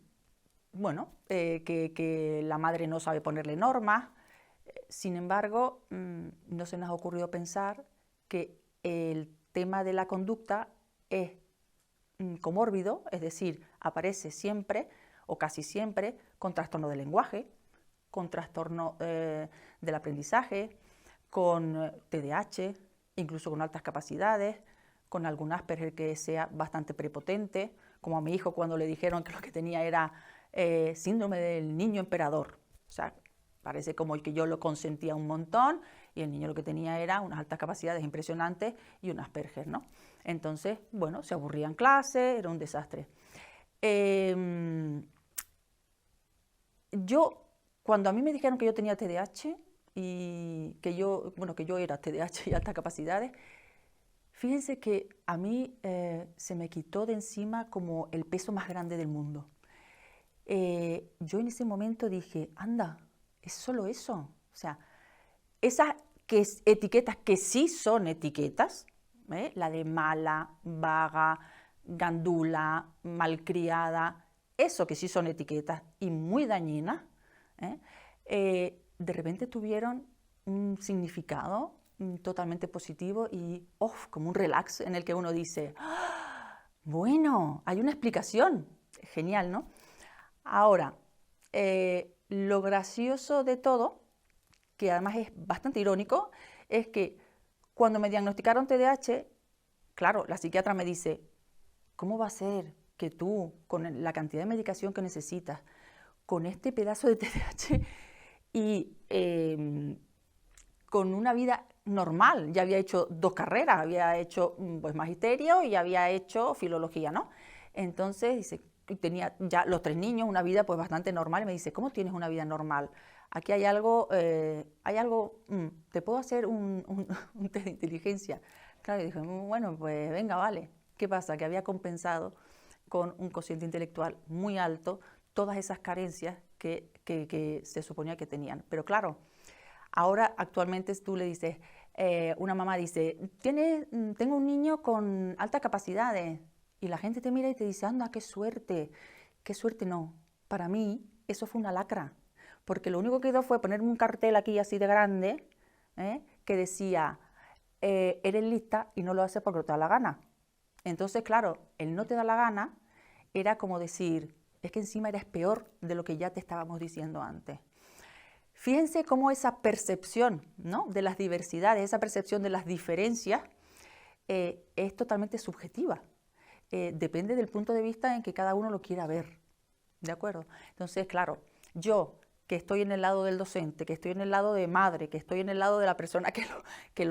S4: la madre no sabe ponerle normas. Sin embargo, no se nos ha ocurrido pensar que el tema de la conducta es comórbido, es decir, aparece siempre o casi siempre con trastorno del lenguaje, con trastorno del aprendizaje, con TDAH, incluso con altas capacidades, con algún Asperger que sea bastante prepotente, como a mi hijo cuando le dijeron que lo que tenía era síndrome del niño emperador. O sea, parece como que yo lo consentía un montón y el niño lo que tenía era unas altas capacidades impresionantes y un Asperger, ¿no? Entonces, bueno, se aburría en clase, era un desastre. Cuando a mí me dijeron que yo tenía TDAH y que yo era TDAH y altas capacidades, Fíjense que a mí se me quitó de encima como el peso más grande del mundo. Yo en ese momento dije, anda, es solo eso. O sea, esas etiquetas que sí son etiquetas, la de mala, vaga, gandula, malcriada, eso que sí son etiquetas y muy dañinas, de repente tuvieron un significado totalmente positivo y como un relax en el que uno dice, ¡ah! Bueno, hay una explicación. Genial, ¿no? Ahora, lo gracioso de todo, que además es bastante irónico, es que cuando me diagnosticaron TDAH, claro, la psiquiatra me dice, ¿cómo va a ser que tú, con la cantidad de medicación que necesitas, con este pedazo de TDAH y con una vida normal? Ya había hecho 2 carreras, había hecho pues magisterio y había hecho filología, ¿no? Entonces dice, tenía ya los 3 niños, una vida pues bastante normal, y me dice, ¿cómo tienes una vida normal? Aquí hay algo, ¿te puedo hacer un test de inteligencia? Claro, y dije, bueno, pues venga, vale. ¿Qué pasa? Que había compensado con un cociente intelectual muy alto todas esas carencias que se suponía que tenían. Pero claro, ahora actualmente tú le dices, una mamá dice, tengo un niño con altas capacidades, y la gente te mira y te dice, anda, qué suerte no. Para mí eso fue una lacra, porque lo único que hizo fue ponerme un cartel aquí así de grande, que decía, eres lista y no lo haces porque no te da la gana. Entonces, claro, el no te da la gana era como decir, es que encima eres peor de lo que ya te estábamos diciendo antes. Fíjense cómo esa percepción, ¿no?, de las diversidades, esa percepción de las diferencias, es totalmente subjetiva. Depende del punto de vista en que cada uno lo quiera ver, ¿de acuerdo? Entonces, claro, yo que estoy en el lado del docente, que estoy en el lado de madre, que estoy en el lado de la persona que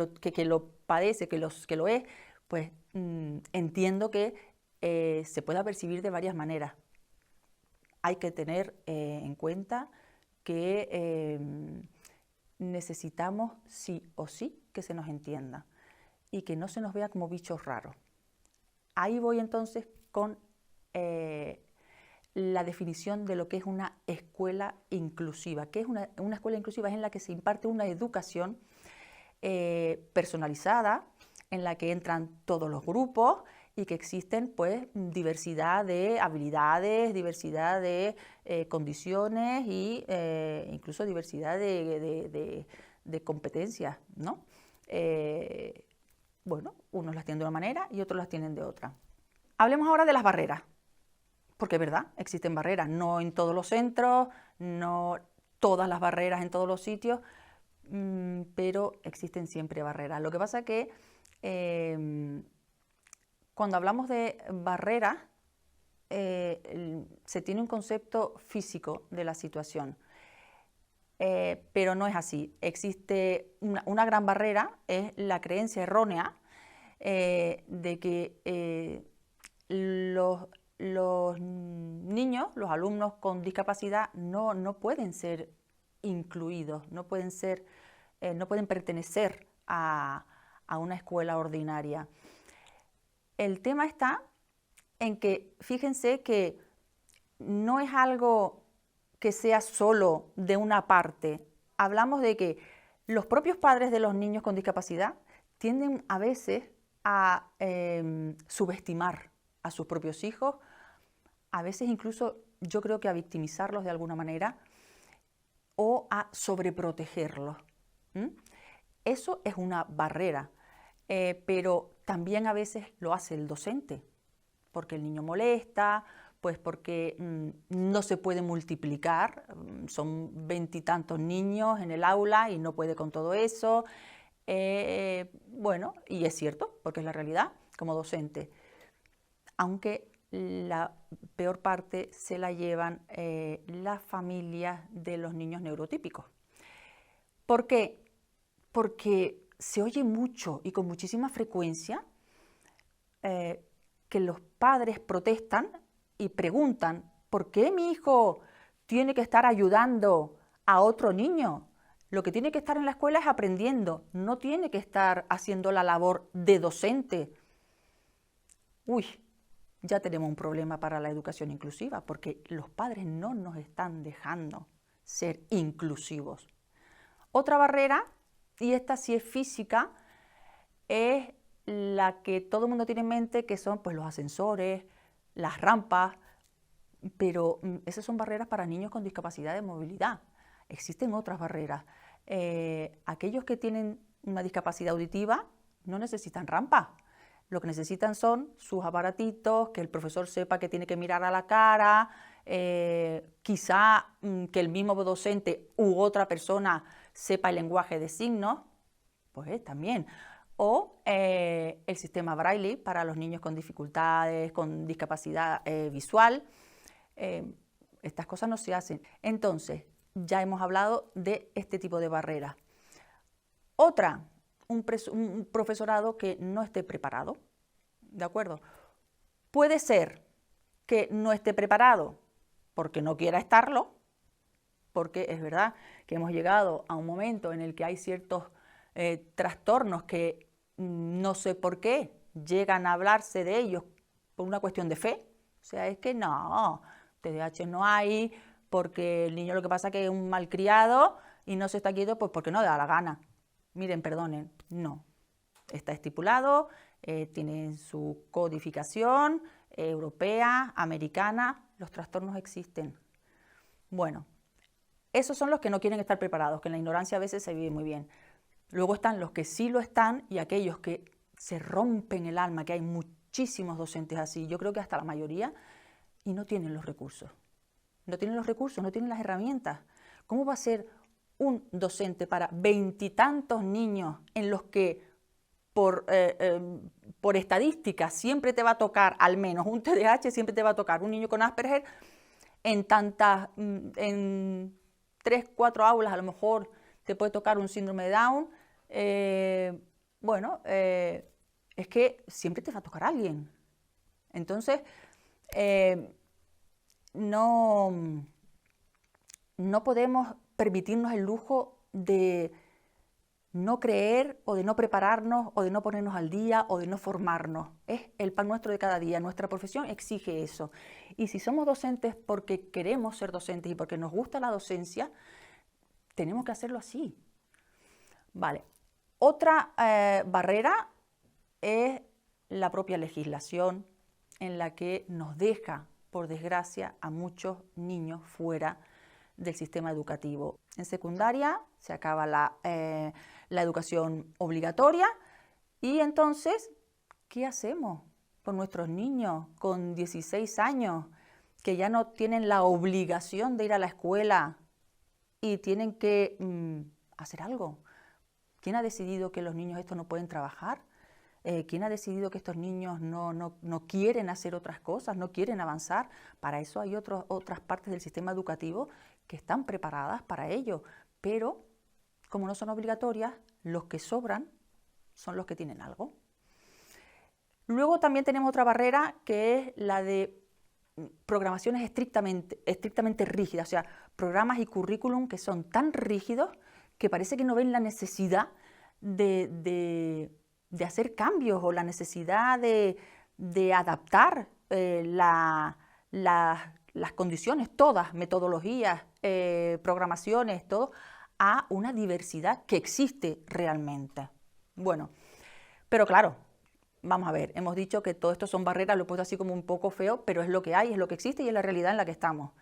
S4: lo padece, que lo es, pues entiendo que se pueda percibir de varias maneras. Hay que tener en cuenta que necesitamos sí o sí que se nos entienda y que no se nos vea como bichos raros. Ahí voy entonces con la definición de lo que es una escuela inclusiva. ¿Qué es una escuela inclusiva? Es en la que se imparte una educación personalizada, en la que entran todos los grupos y que existen pues diversidad de habilidades, diversidad de condiciones e incluso diversidad de competencias, ¿no? Bueno, unos las tienen de una manera y otros las tienen de otra. Hablemos ahora de las barreras, porque es verdad, existen barreras, no en todos los centros, no todas las barreras en todos los sitios, pero existen siempre barreras. Lo que pasa es que cuando hablamos de barreras, se tiene un concepto físico de la situación, pero no es así. Existe una gran barrera, es la creencia errónea de que los niños, los alumnos con discapacidad no pueden ser incluidos, no pueden pertenecer a una escuela ordinaria. El tema está en que, fíjense que no es algo que sea solo de una parte. Hablamos de que los propios padres de los niños con discapacidad tienden a veces a subestimar a sus propios hijos, a veces incluso yo creo que a victimizarlos de alguna manera o a sobreprotegerlos. Eso es una barrera, pero también a veces lo hace el docente, porque el niño molesta, pues porque no se puede multiplicar, son 20 y tantos niños en el aula y no puede con todo eso. Bueno, y es cierto, porque es la realidad como docente, aunque la peor parte se la llevan las familias de los niños neurotípicos. ¿Por qué? Porque se oye mucho y con muchísima frecuencia que los padres protestan y preguntan, ¿por qué mi hijo tiene que estar ayudando a otro niño Lo que tiene que estar en la escuela es aprendiendo, no tiene que estar haciendo la labor de docente. Uy, ya tenemos un problema para la educación inclusiva, porque los padres no nos están dejando ser inclusivos. Otra barrera, y esta sí es física, es la que todo el mundo tiene en mente, que son pues, los ascensores, las rampas, pero esas son barreras para niños con discapacidad de movilidad. Existen otras barreras. Aquellos que tienen una discapacidad auditiva no necesitan rampas. Lo que necesitan son sus aparatitos, que el profesor sepa que tiene que mirar a la cara, quizá que el mismo docente u otra persona sepa el lenguaje de signos, pues también. O el sistema Braille para los niños con dificultades, con discapacidad visual. Estas cosas no se hacen. Entonces, ya hemos hablado de este tipo de barreras. Otra, un profesorado que no esté preparado, ¿de acuerdo? Puede ser que no esté preparado porque no quiera estarlo, porque es verdad que hemos llegado a un momento en el que hay ciertos trastornos que no sé por qué llegan a hablarse de ellos por una cuestión de fe. O sea, es que no, TDAH no hay, porque el niño lo que pasa es que es un malcriado y no se está quieto pues porque no le da la gana. Miren, perdonen, no. Está estipulado, tiene su codificación europea, americana, los trastornos existen. Bueno, esos son los que no quieren estar preparados, que en la ignorancia a veces se vive muy bien. Luego están los que sí lo están y aquellos que se rompen el alma, que hay muchísimos docentes así, yo creo que hasta la mayoría, y no tienen los recursos. No tienen los recursos, no tienen las herramientas. ¿Cómo va a ser un docente para 20 y tantos niños en los que por estadística siempre te va a tocar al menos un TDAH, siempre te va a tocar un niño con Asperger, en 3, 4 aulas a lo mejor te puede tocar un síndrome de Down? Es que siempre te va a tocar a alguien. Entonces, no podemos permitirnos el lujo de no creer o de no prepararnos o de no ponernos al día o de no formarnos. Es el pan nuestro de cada día. Nuestra profesión exige eso. Y si somos docentes porque queremos ser docentes y porque nos gusta la docencia, tenemos que hacerlo así. Vale. Otra barrera es la propia legislación en la que nos deja, por desgracia, a muchos niños fuera del sistema educativo. En secundaria se acaba la educación obligatoria y entonces, ¿qué hacemos con nuestros niños con 16 años que ya no tienen la obligación de ir a la escuela y tienen que hacer algo? ¿Quién ha decidido que los niños estos no pueden trabajar? ¿Quién ha decidido que estos niños no quieren hacer otras cosas, no quieren avanzar? Para eso hay otras partes del sistema educativo que están preparadas para ello, pero como no son obligatorias, los que sobran son los que tienen algo. Luego también tenemos otra barrera que es la de programaciones estrictamente rígidas, o sea, programas y currículum que son tan rígidos que parece que no ven la necesidad de hacer cambios o la necesidad de adaptar las condiciones, todas, metodologías, programaciones, todo, a una diversidad que existe realmente. Bueno, pero claro, vamos a ver, hemos dicho que todo esto son barreras, lo he puesto así como un poco feo, pero es lo que hay, es lo que existe y es la realidad en la que estamos.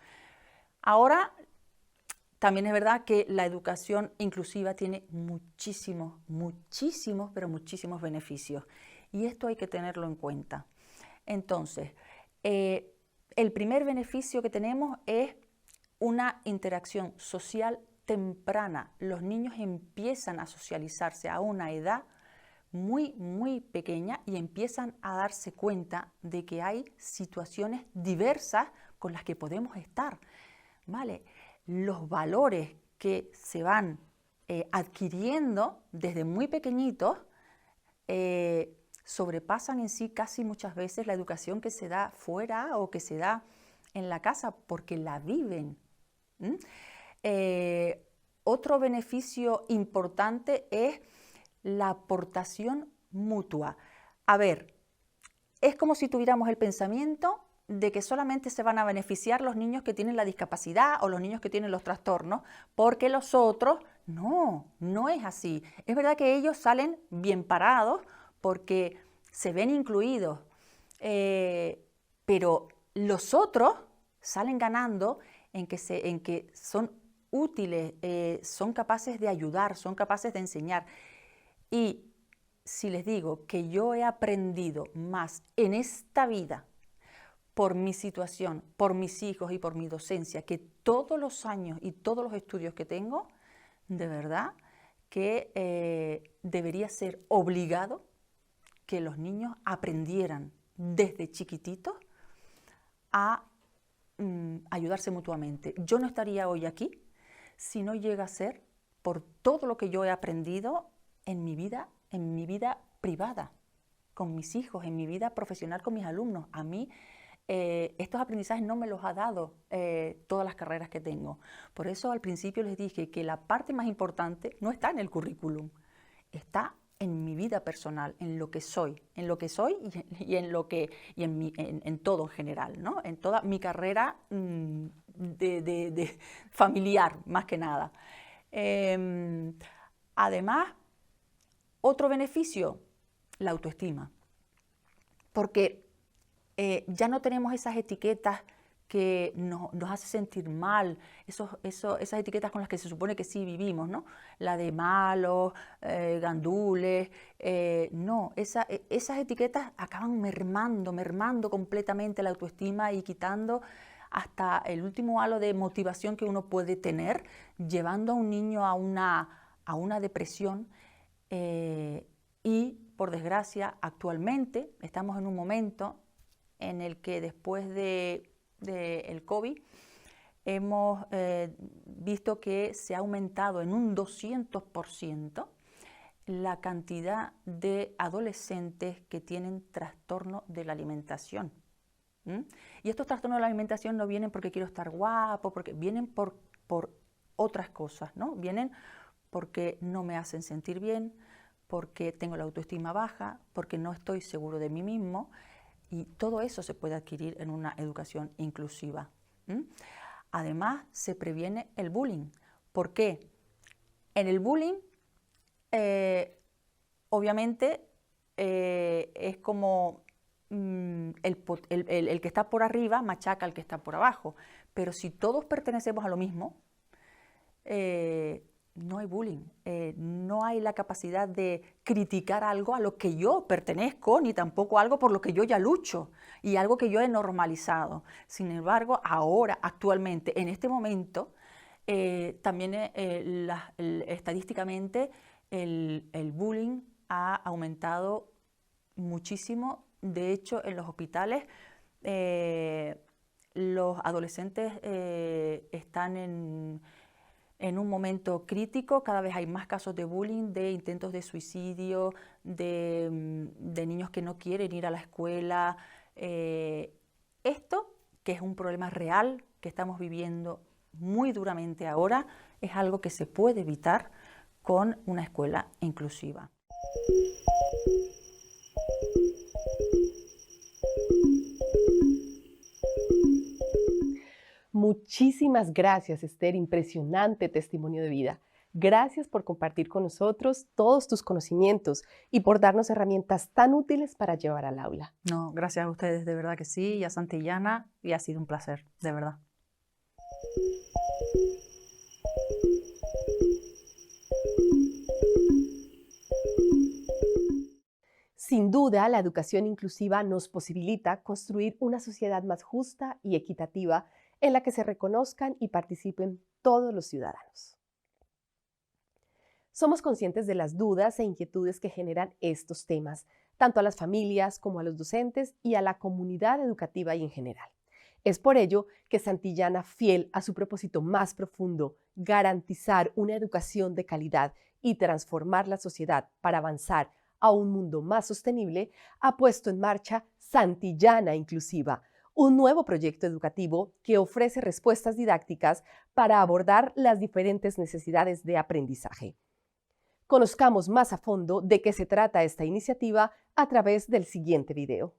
S4: Ahora, también es verdad que la educación inclusiva tiene muchísimos beneficios y esto hay que tenerlo en cuenta. Entonces, el primer beneficio que tenemos es una interacción social temprana. Los niños empiezan a socializarse a una edad muy pequeña y empiezan a darse cuenta de que hay situaciones diversas con las que podemos estar, ¿vale? Los valores que se van adquiriendo desde muy pequeñitos sobrepasan en sí casi muchas veces la educación que se da fuera o que se da en la casa porque la viven. Otro beneficio importante es la aportación mutua. A ver, es como si tuviéramos el pensamiento de que solamente se van a beneficiar los niños que tienen la discapacidad o los niños que tienen los trastornos, porque los otros, no es así. Es verdad que ellos salen bien parados porque se ven incluidos, pero los otros salen ganando en que son útiles, son capaces de ayudar, son capaces de enseñar. Y si les digo que yo he aprendido más en esta vida por mi situación, por mis hijos y por mi docencia, que todos los años y todos los estudios que tengo, de verdad que debería ser obligado que los niños aprendieran desde chiquititos a ayudarse mutuamente. Yo no estaría hoy aquí si no llega a ser por todo lo que yo he aprendido en mi vida privada, con mis hijos, en mi vida profesional con mis alumnos. A mí estos aprendizajes no me los ha dado todas las carreras que tengo. Por eso al principio les dije que la parte más importante no está en el currículum, está en mi vida personal, en lo que soy y en todo en general, ¿no? En toda mi carrera de familiar, más que nada. Además, otro beneficio, la autoestima, porque ya no tenemos esas etiquetas que nos hace sentir mal, esas etiquetas con las que se supone que sí vivimos, ¿no? La de malos, gandules, no, esas etiquetas acaban mermando completamente la autoestima y quitando hasta el último halo de motivación que uno puede tener, llevando a un niño a una depresión. Y por desgracia, actualmente estamos en un momento en el que después del COVID hemos visto que se ha aumentado en un 200% la cantidad de adolescentes que tienen trastorno de la alimentación. Y estos trastornos de la alimentación no vienen porque quiero estar guapo, porque vienen por otras cosas, ¿no? Vienen porque no me hacen sentir bien, porque tengo la autoestima baja, porque no estoy seguro de mí mismo, y todo eso se puede adquirir en una educación inclusiva. Además, se previene el bullying. ¿Por qué? En el bullying, obviamente, es como el que está por arriba machaca al que está por abajo, pero si todos pertenecemos a lo mismo, no hay bullying, no hay la capacidad de criticar algo a lo que yo pertenezco, ni tampoco algo por lo que yo ya lucho y algo que yo he normalizado. Sin embargo, ahora, actualmente, en este momento, también estadísticamente el bullying ha aumentado muchísimo. De hecho, en los hospitales los adolescentes están en un momento crítico. Cada vez hay más casos de bullying, de intentos de suicidio, de niños que no quieren ir a la escuela. Esto, que es un problema real que estamos viviendo muy duramente ahora, es algo que se puede evitar con una escuela inclusiva.
S1: Muchísimas gracias, Esther, impresionante testimonio de vida. Gracias por compartir con nosotros todos tus conocimientos y por darnos herramientas tan útiles para llevar al aula.
S4: No, gracias a ustedes, de verdad que sí, y a Santillana, y ha sido un placer, de verdad.
S1: Sin duda, la educación inclusiva nos posibilita construir una sociedad más justa y equitativa en la que se reconozcan y participen todos los ciudadanos. Somos conscientes de las dudas e inquietudes que generan estos temas, tanto a las familias como a los docentes y a la comunidad educativa y en general. Es por ello que Santillana, fiel a su propósito más profundo, garantizar una educación de calidad y transformar la sociedad para avanzar a un mundo más sostenible, ha puesto en marcha Santillana Inclusiva, un nuevo proyecto educativo que ofrece respuestas didácticas para abordar las diferentes necesidades de aprendizaje. Conozcamos más a fondo de qué se trata esta iniciativa a través del siguiente video.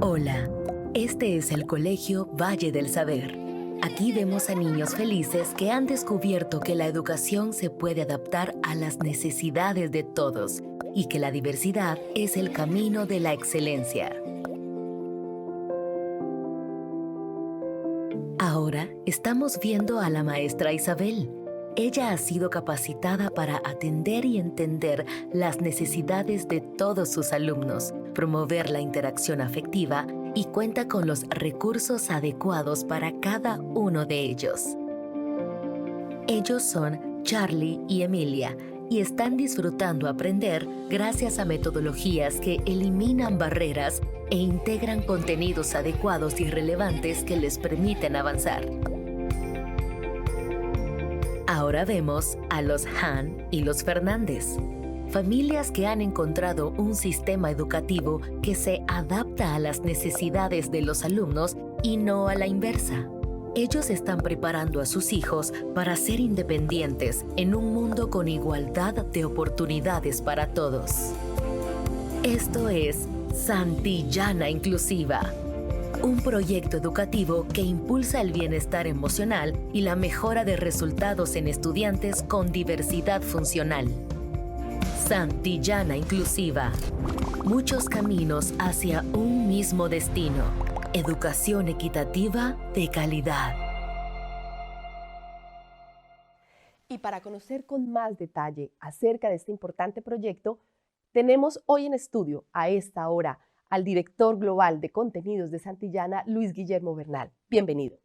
S5: Hola, este es el Colegio Valle del Saber. Aquí vemos a niños felices que han descubierto que la educación se puede adaptar a las necesidades de todos y que la diversidad es el camino de la excelencia. Ahora estamos viendo a la maestra Isabel. Ella ha sido capacitada para atender y entender las necesidades de todos sus alumnos, promover la interacción afectiva y cuenta con los recursos adecuados para cada uno de ellos. Ellos son Charlie y Emilia y están disfrutando aprender gracias a metodologías que eliminan barreras e integran contenidos adecuados y relevantes que les permiten avanzar. Ahora vemos a los Han y los Fernández, familias que han encontrado un sistema educativo que se adapta a las necesidades de los alumnos y no a la inversa. Ellos están preparando a sus hijos para ser independientes en un mundo con igualdad de oportunidades para todos. Esto es Santillana Inclusiva, un proyecto educativo que impulsa el bienestar emocional y la mejora de resultados en estudiantes con diversidad funcional. Santillana Inclusiva. Muchos caminos hacia un mismo destino. Educación equitativa de calidad.
S1: Y para conocer con más detalle acerca de este importante proyecto, tenemos hoy en estudio, a esta hora, al director global de contenidos de Santillana, Luis Guillermo Bernal. Bienvenido.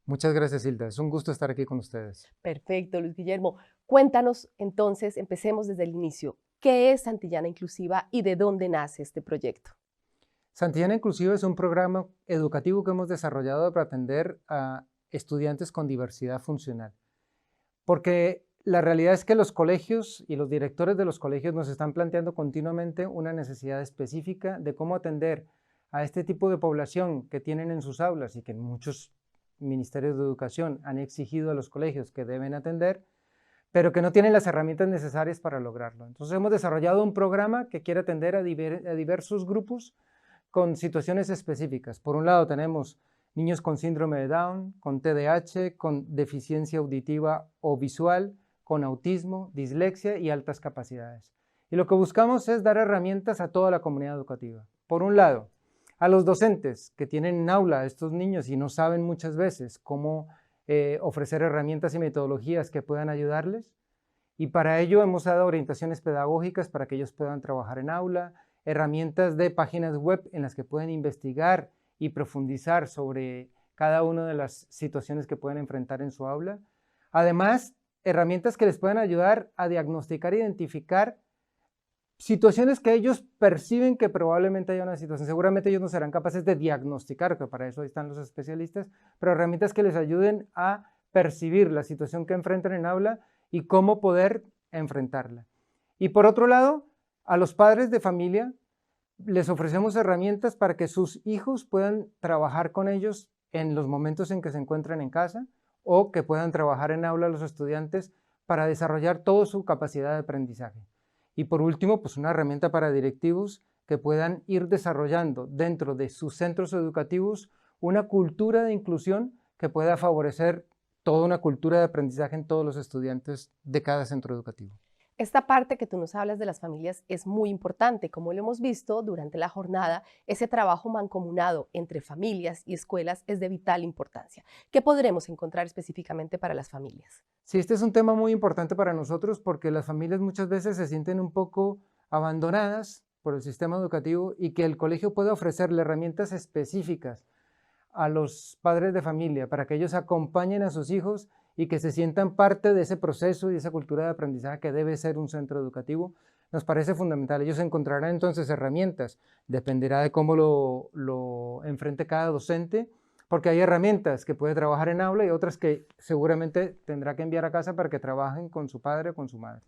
S6: Muchas gracias, Hilda. Es un gusto estar aquí con ustedes.
S1: Perfecto, Luis Guillermo. Cuéntanos entonces, empecemos desde el inicio. ¿Qué es Santillana Inclusiva y de dónde nace este proyecto?
S6: Santillana Inclusiva es un programa educativo que hemos desarrollado para atender a estudiantes con diversidad funcional. Porque la realidad es que los colegios y los directores de los colegios nos están planteando continuamente una necesidad específica de cómo atender a este tipo de población que tienen en sus aulas y que muchos ministerios de educación han exigido a los colegios que deben atender, pero que no tienen las herramientas necesarias para lograrlo. Entonces hemos desarrollado un programa que quiere atender a diversos grupos con situaciones específicas. Por un lado tenemos niños con síndrome de Down, con TDAH, con deficiencia auditiva o visual, con autismo, dislexia y altas capacidades. Y lo que buscamos es dar herramientas a toda la comunidad educativa. Por un lado, a los docentes que tienen en aula a estos niños y no saben muchas veces cómo ofrecer herramientas y metodologías que puedan ayudarles. Y para ello hemos dado orientaciones pedagógicas para que ellos puedan trabajar en aula, herramientas de páginas web en las que pueden investigar y profundizar sobre cada una de las situaciones que pueden enfrentar en su aula. Además, herramientas que les puedan ayudar a diagnosticar e identificar situaciones que ellos perciben que probablemente haya una situación. Seguramente ellos no serán capaces de diagnosticar, que para eso están los especialistas, pero herramientas que les ayuden a percibir la situación que enfrentan en aula y cómo poder enfrentarla. Y por otro lado, a los padres de familia les ofrecemos herramientas para que sus hijos puedan trabajar con ellos en los momentos en que se encuentran en casa o que puedan trabajar en aula los estudiantes para desarrollar toda su capacidad de aprendizaje. Y por último, pues una herramienta para directivos que puedan ir desarrollando dentro de sus centros educativos una cultura de inclusión que pueda favorecer toda una cultura de aprendizaje en todos los estudiantes de cada centro educativo.
S1: Esta parte que tú nos hablas de las familias es muy importante. Como lo hemos visto durante la jornada, ese trabajo mancomunado entre familias y escuelas es de vital importancia. ¿Qué podremos encontrar específicamente para las familias?
S6: Sí, este es un tema muy importante para nosotros porque las familias muchas veces se sienten un poco abandonadas por el sistema educativo y que el colegio pueda ofrecerle herramientas específicas a los padres de familia para que ellos acompañen a sus hijos y que se sientan parte de ese proceso y esa cultura de aprendizaje que debe ser un centro educativo, nos parece fundamental. Ellos encontrarán entonces herramientas, dependerá de cómo lo enfrente cada docente, porque hay herramientas que puede trabajar en aula y otras que seguramente tendrá que enviar a casa para que trabajen con su padre o con su madre.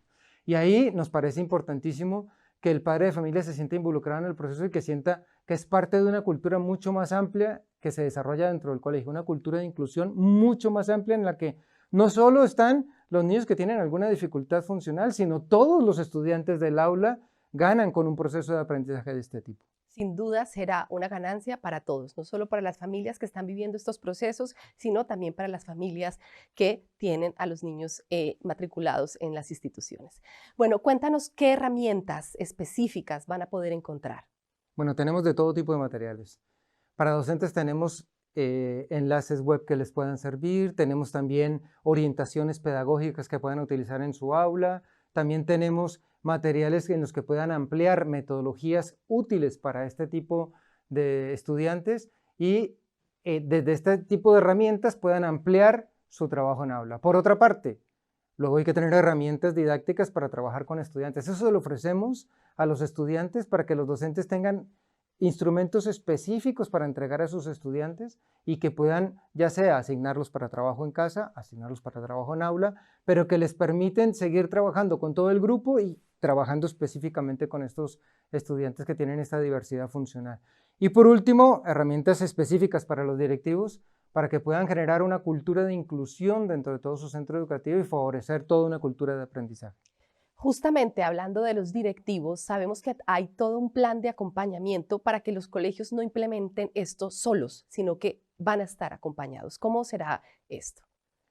S6: Y ahí nos parece importantísimo que el padre de familia se sienta involucrado en el proceso y que sienta que es parte de una cultura mucho más amplia que se desarrolla dentro del colegio, una cultura de inclusión mucho más amplia en la que no solo están los niños que tienen alguna dificultad funcional, sino todos los estudiantes del aula ganan con un proceso de aprendizaje de este tipo.
S1: Sin duda será una ganancia para todos, no solo para las familias que están viviendo estos procesos, sino también para las familias que tienen a los niños matriculados en las instituciones. Bueno, cuéntanos qué herramientas específicas van a poder encontrar.
S6: Bueno, tenemos de todo tipo de materiales. Para docentes tenemos enlaces web que les puedan servir, tenemos también orientaciones pedagógicas que puedan utilizar en su aula, también tenemos materiales en los que puedan ampliar metodologías útiles para este tipo de estudiantes y desde este tipo de herramientas puedan ampliar su trabajo en aula. Por otra parte, luego hay que tener herramientas didácticas para trabajar con estudiantes. Eso lo ofrecemos a los estudiantes para que los docentes tengan instrumentos específicos para entregar a sus estudiantes y que puedan ya sea asignarlos para trabajo en casa, asignarlos para trabajo en aula, pero que les permiten seguir trabajando con todo el grupo y trabajando específicamente con estos estudiantes que tienen esta diversidad funcional. Y por último, herramientas específicas para los directivos para que puedan generar una cultura de inclusión dentro de todo su centro educativo y favorecer toda una cultura de aprendizaje.
S1: Justamente hablando de los directivos, sabemos que hay todo un plan de acompañamiento para que los colegios no implementen esto solos, sino que van a estar acompañados. ¿Cómo será esto?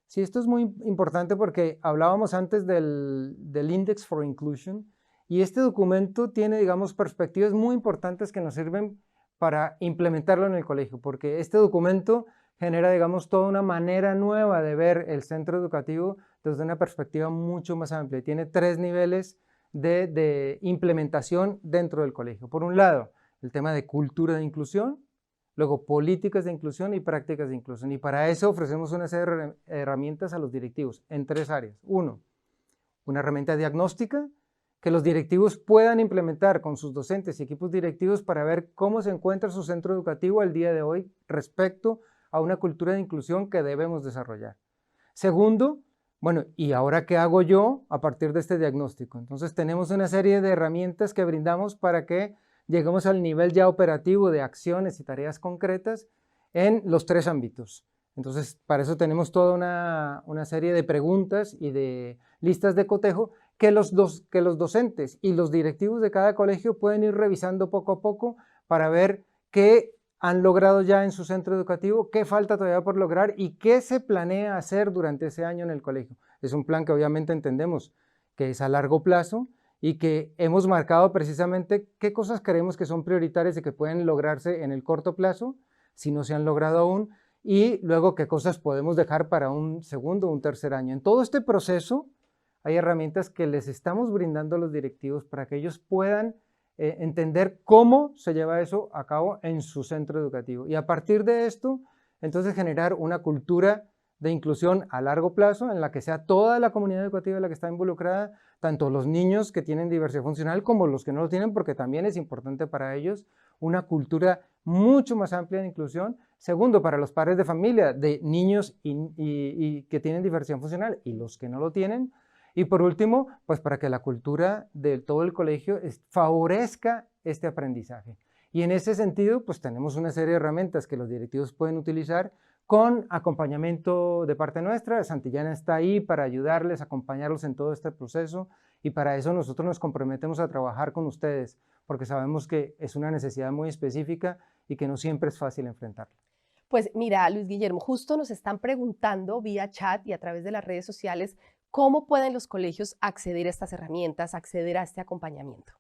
S6: Sí, esto es muy importante porque hablábamos antes del Index for Inclusion y este documento tiene, digamos, perspectivas muy importantes que nos sirven para implementarlo en el colegio, porque este documento genera, digamos, toda una manera nueva de ver el centro educativo desde una perspectiva mucho más amplia. Tiene 3 niveles de implementación dentro del colegio. Por un lado, el tema de cultura de inclusión, luego políticas de inclusión y prácticas de inclusión. Y para eso ofrecemos una serie de herramientas a los directivos en 3 áreas. 1, una herramienta diagnóstica que los directivos puedan implementar con sus docentes y equipos directivos para ver cómo se encuentra su centro educativo al día de hoy respecto a una cultura de inclusión que debemos desarrollar. Segundo, bueno, ¿y ahora qué hago yo a partir de este diagnóstico? Entonces tenemos una serie de herramientas que brindamos para que lleguemos al nivel ya operativo de acciones y tareas concretas en los 3 ámbitos. Entonces, para eso tenemos toda una serie de preguntas y de listas de cotejo que los docentes y los directivos de cada colegio pueden ir revisando poco a poco para ver qué han logrado ya en su centro educativo, qué falta todavía por lograr y qué se planea hacer durante ese año en el colegio. Es un plan que obviamente entendemos que es a largo plazo y que hemos marcado precisamente qué cosas creemos que son prioritarias y que pueden lograrse en el corto plazo, si no se han logrado aún, y luego qué cosas podemos dejar para un segundo o un tercer año. En todo este proceso hay herramientas que les estamos brindando a los directivos para que ellos puedan entender cómo se lleva eso a cabo en su centro educativo. Y a partir de esto, entonces generar una cultura de inclusión a largo plazo en la que sea toda la comunidad educativa la que está involucrada, tanto los niños que tienen diversidad funcional como los que no lo tienen, porque también es importante para ellos una cultura mucho más amplia de inclusión. Segundo, para los padres de familia de niños y que tienen diversidad funcional y los que no lo tienen. Y por último, pues para que la cultura de todo el colegio favorezca este aprendizaje. Y en ese sentido, pues tenemos una serie de herramientas que los directivos pueden utilizar con acompañamiento de parte nuestra. Santillana está ahí para ayudarles, acompañarlos en todo este proceso y para eso nosotros nos comprometemos a trabajar con ustedes porque sabemos que es una necesidad muy específica y que no siempre es fácil enfrentarla.
S1: Pues mira, Luis Guillermo, justo nos están preguntando vía chat y a través de las redes sociales cómo pueden los colegios acceder a estas herramientas, acceder a este acompañamiento.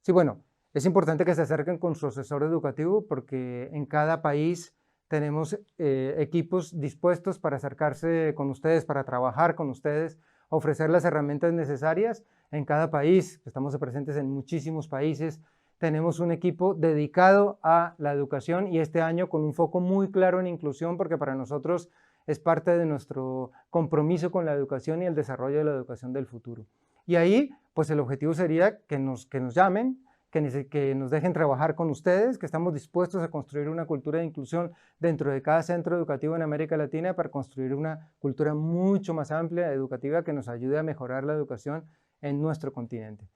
S6: Sí, bueno, es importante que se acerquen con su asesor educativo porque en cada país tenemos equipos dispuestos para acercarse con ustedes, para trabajar con ustedes, ofrecer las herramientas necesarias. En cada país, estamos presentes en muchísimos países, tenemos un equipo dedicado a la educación y este año con un foco muy claro en inclusión porque para nosotros es parte de nuestro compromiso con la educación y el desarrollo de la educación del futuro. Y ahí, pues el objetivo sería que nos llamen, que nos dejen trabajar con ustedes, que estamos dispuestos a construir una cultura de inclusión dentro de cada centro educativo en América Latina para construir una cultura mucho más amplia, educativa, que nos ayude a mejorar la educación en nuestro continente.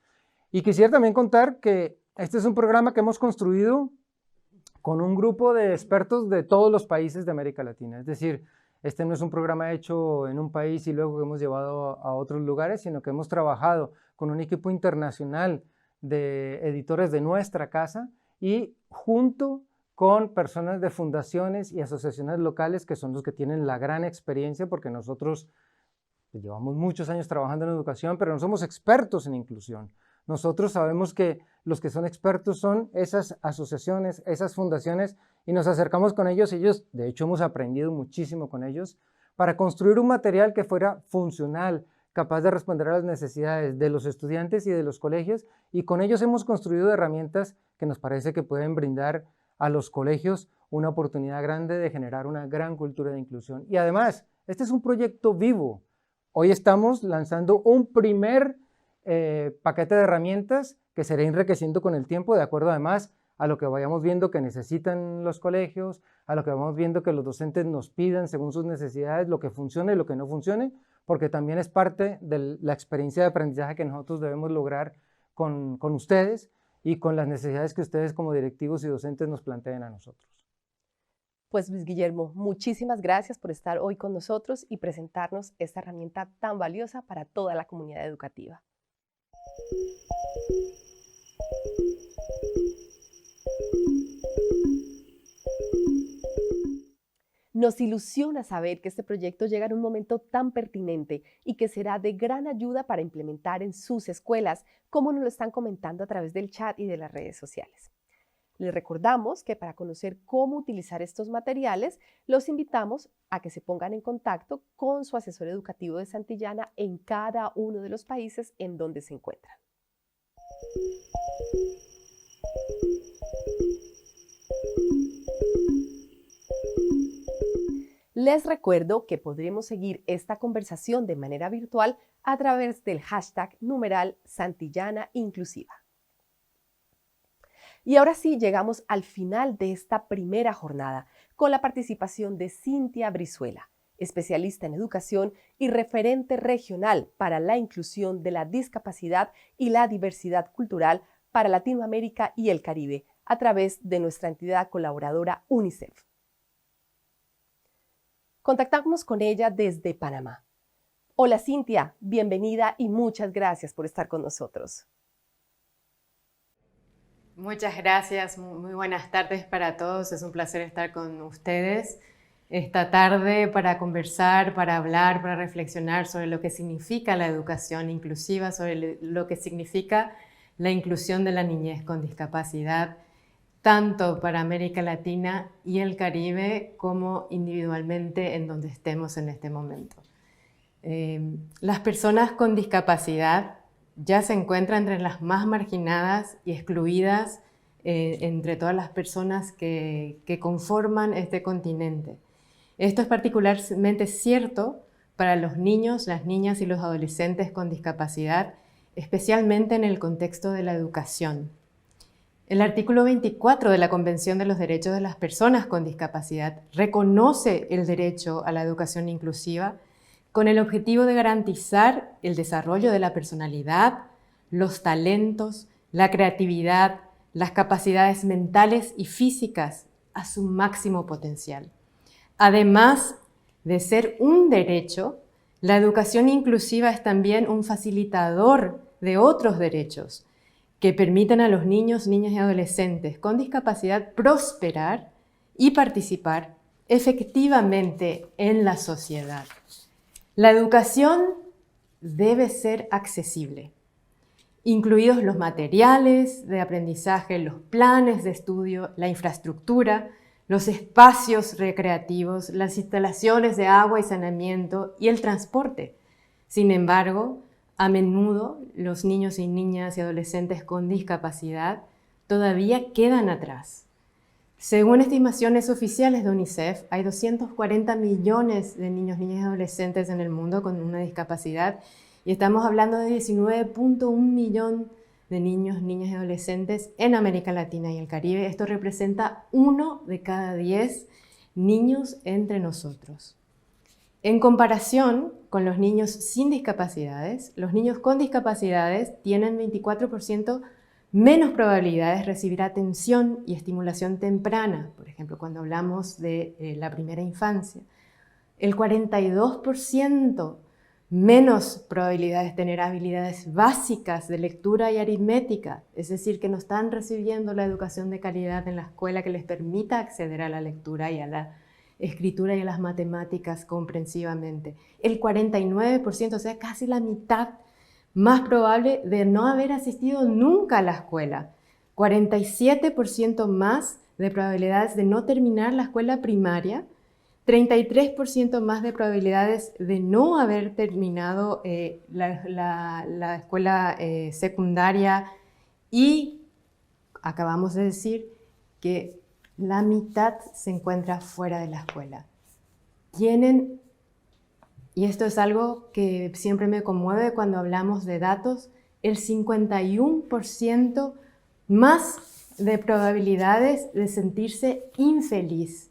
S6: Y quisiera también contar que este es un programa que hemos construido con un grupo de expertos de todos los países de América Latina. Es decir, este no es un programa hecho en un país y luego que hemos llevado a otros lugares, sino que hemos trabajado con un equipo internacional de editores de nuestra casa y junto con personas de fundaciones y asociaciones locales que son los que tienen la gran experiencia, porque nosotros llevamos muchos años trabajando en educación, pero no somos expertos en inclusión. Nosotros sabemos que los que son expertos son esas asociaciones, esas fundaciones, y nos acercamos con ellos. Ellos, de hecho, hemos aprendido muchísimo con ellos para construir un material que fuera funcional, capaz de responder a las necesidades de los estudiantes y de los colegios, y con ellos hemos construido herramientas que nos parece que pueden brindar a los colegios una oportunidad grande de generar una gran cultura de inclusión. Y además, este es un proyecto vivo. Hoy estamos lanzando un primer paquete de herramientas que se irá enriqueciendo con el tiempo, de acuerdo además a lo que vayamos viendo que necesitan los colegios, a lo que vamos viendo que los docentes nos pidan según sus necesidades, lo que funcione y lo que no funcione, porque también es parte de la experiencia de aprendizaje que nosotros debemos lograr con ustedes y con las necesidades que ustedes como directivos y docentes nos planteen a nosotros.
S1: Pues Luis Guillermo, muchísimas gracias por estar hoy con nosotros y presentarnos esta herramienta tan valiosa para toda la comunidad educativa. Nos ilusiona saber que este proyecto llega en un momento tan pertinente y que será de gran ayuda para implementar en sus escuelas, como nos lo están comentando a través del chat y de las redes sociales. Les recordamos que para conocer cómo utilizar estos materiales, los invitamos a que se pongan en contacto con su asesor educativo de Santillana en cada uno de los países en donde se encuentran. Les recuerdo que podremos seguir esta conversación de manera virtual a través del hashtag #Santillana Inclusiva. Y ahora sí, llegamos al final de esta primera jornada con la participación de Cintia Brizuela, especialista en educación y referente regional para la inclusión de la discapacidad y la diversidad cultural para Latinoamérica y el Caribe, a través de nuestra entidad colaboradora UNICEF. Contactamos con ella desde Panamá. Hola Cintia, bienvenida y muchas gracias por estar con nosotros.
S7: Muchas gracias, muy buenas tardes para todos, es un placer estar con ustedes esta tarde para conversar, para hablar, para reflexionar sobre lo que significa la educación inclusiva, sobre lo que significa la inclusión de la niñez con discapacidad, tanto para América Latina y el Caribe como individualmente en donde estemos en este momento. Las personas con discapacidad ya se encuentran entre las más marginadas y excluidas entre todas las personas que conforman este continente. Esto es particularmente cierto para los niños, las niñas y los adolescentes con discapacidad, especialmente en el contexto de la educación. El artículo 24 de la Convención de los Derechos de las Personas con Discapacidad reconoce el derecho a la educación inclusiva con el objetivo de garantizar el desarrollo de la personalidad, los talentos, la creatividad, las capacidades mentales y físicas a su máximo potencial. Además de ser un derecho, la educación inclusiva es también un facilitador de otros derechos que permiten a los niños, niñas y adolescentes con discapacidad prosperar y participar efectivamente en la sociedad. La educación debe ser accesible, incluidos los materiales de aprendizaje, los planes de estudio, la infraestructura, los espacios recreativos, las instalaciones de agua y saneamiento y el transporte. Sin embargo, a menudo los niños y niñas y adolescentes con discapacidad todavía quedan atrás. Según estimaciones oficiales de UNICEF, hay 240 millones de niños, niñas y adolescentes en el mundo con una discapacidad y estamos hablando de 19.1 millones de niños, niñas y adolescentes en América Latina y el Caribe. Esto representa 1 de cada 10 niños entre nosotros. En comparación con los niños sin discapacidades, los niños con discapacidades tienen 24% menos probabilidades de recibir atención y estimulación temprana, por ejemplo, cuando hablamos de la primera infancia. El 42% menos probabilidades de tener habilidades básicas de lectura y aritmética, es decir, que no están recibiendo la educación de calidad en la escuela que les permita acceder a la lectura y a la escritura y a las matemáticas comprensivamente. El 49%, o sea, casi la mitad, más probable de no haber asistido nunca a la escuela. 47% más de probabilidades de no terminar la escuela primaria, 33% más de probabilidades de no haber terminado la escuela secundaria, y acabamos de decir que la mitad se encuentra fuera de la escuela. Tienen, y esto es algo que siempre me conmueve cuando hablamos de datos, el 51% más de probabilidades de sentirse infeliz.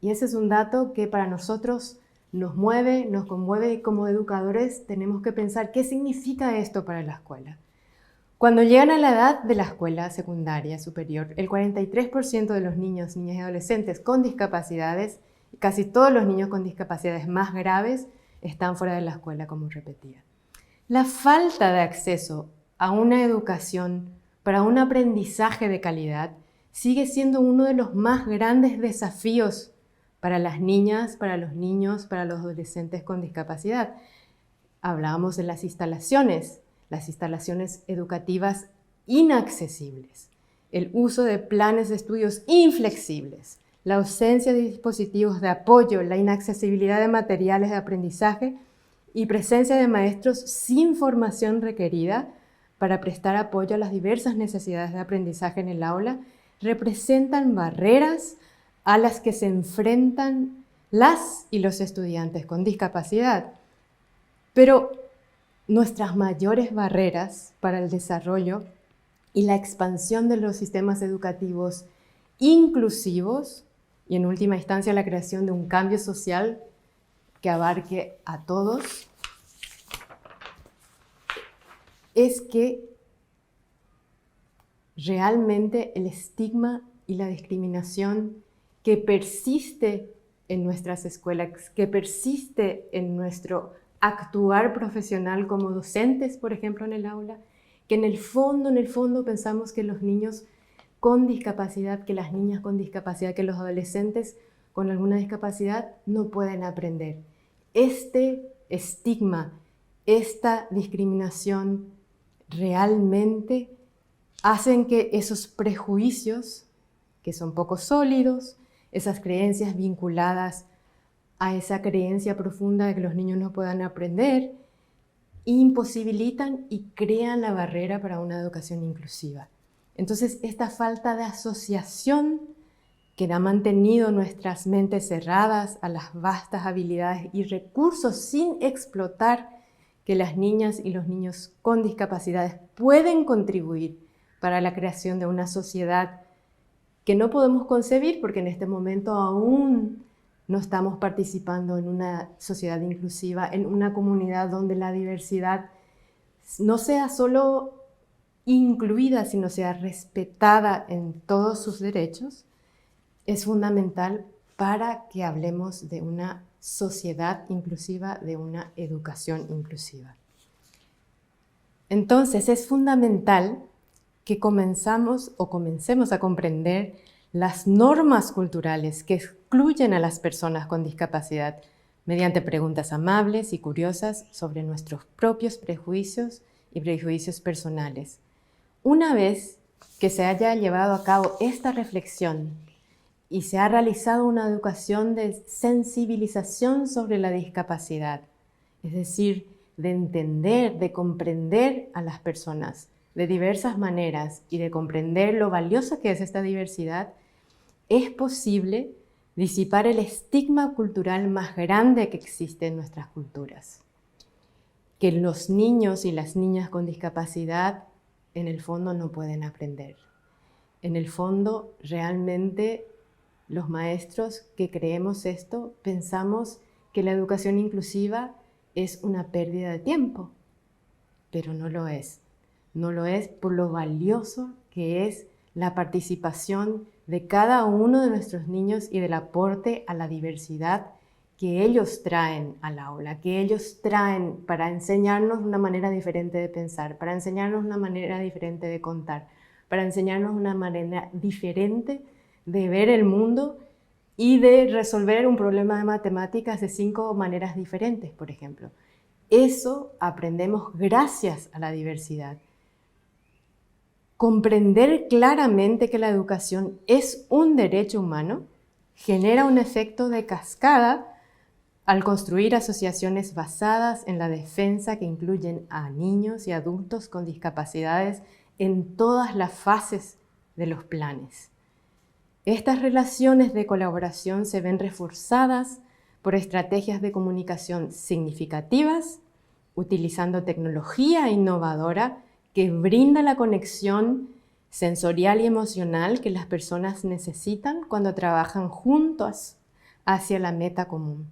S7: Y ese es un dato que para nosotros nos mueve, nos conmueve, y como educadores tenemos que pensar qué significa esto para la escuela. Cuando llegan a la edad de la escuela secundaria superior, el 43% de los niños, niñas y adolescentes con discapacidades, casi todos los niños con discapacidades más graves, están fuera de la escuela, como repetía. La falta de acceso a una educación para un aprendizaje de calidad sigue siendo uno de los más grandes desafíos para las niñas, para los niños, para los adolescentes con discapacidad. Hablábamos de las instalaciones educativas inaccesibles, el uso de planes de estudios inflexibles, la ausencia de dispositivos de apoyo, la inaccesibilidad de materiales de aprendizaje y presencia de maestros sin formación requerida para prestar apoyo a las diversas necesidades de aprendizaje en el aula, representan barreras a las que se enfrentan las y los estudiantes con discapacidad. Pero nuestras mayores barreras para el desarrollo y la expansión de los sistemas educativos inclusivos, y en última instancia la creación de un cambio social que abarque a todos, es que realmente el estigma y la discriminación que persiste en nuestras escuelas, que persiste en nuestro actuar profesional como docentes, por ejemplo, en el aula, que en el fondo pensamos que los niños con discapacidad, que las niñas con discapacidad, que los adolescentes con alguna discapacidad no pueden aprender. Este estigma, esta discriminación realmente hacen que esos prejuicios, que son poco sólidos, esas creencias vinculadas a esa creencia profunda de que los niños no puedan aprender, imposibilitan y crean la barrera para una educación inclusiva. Entonces, esta falta de asociación que ha mantenido nuestras mentes cerradas a las vastas habilidades y recursos sin explotar que las niñas y los niños con discapacidades pueden contribuir para la creación de una sociedad que no podemos concebir porque en este momento aún no estamos participando en una sociedad inclusiva, en una comunidad donde la diversidad no sea solo incluida, sino sea respetada en todos sus derechos, es fundamental para que hablemos de una sociedad inclusiva, de una educación inclusiva. Entonces es fundamental que comencemos a comprender las normas culturales que excluyen a las personas con discapacidad mediante preguntas amables y curiosas sobre nuestros propios prejuicios y prejuicios personales. Una vez que se haya llevado a cabo esta reflexión y se ha realizado una educación de sensibilización sobre la discapacidad, es decir, de entender, de comprender a las personas de diversas maneras y de comprender lo valiosa que es esta diversidad, es posible disipar el estigma cultural más grande que existe en nuestras culturas. Que los niños y las niñas con discapacidad en el fondo no pueden aprender. En el fondo, realmente, los maestros que creemos esto, pensamos que la educación inclusiva es una pérdida de tiempo, pero no lo es. No lo es por lo valioso que es la participación de cada uno de nuestros niños y del aporte a la diversidad que ellos traen al aula, que ellos traen para enseñarnos una manera diferente de pensar, para enseñarnos una manera diferente de contar, para enseñarnos una manera diferente de ver el mundo y de resolver un problema de matemáticas de 5 maneras diferentes, por ejemplo. Eso aprendemos gracias a la diversidad. Comprender claramente que la educación es un derecho humano genera un efecto de cascada al construir asociaciones basadas en la defensa que incluyen a niños y adultos con discapacidades en todas las fases de los planes. Estas relaciones de colaboración se ven reforzadas por estrategias de comunicación significativas, utilizando tecnología innovadora que brinda la conexión sensorial y emocional que las personas necesitan cuando trabajan juntos hacia la meta común.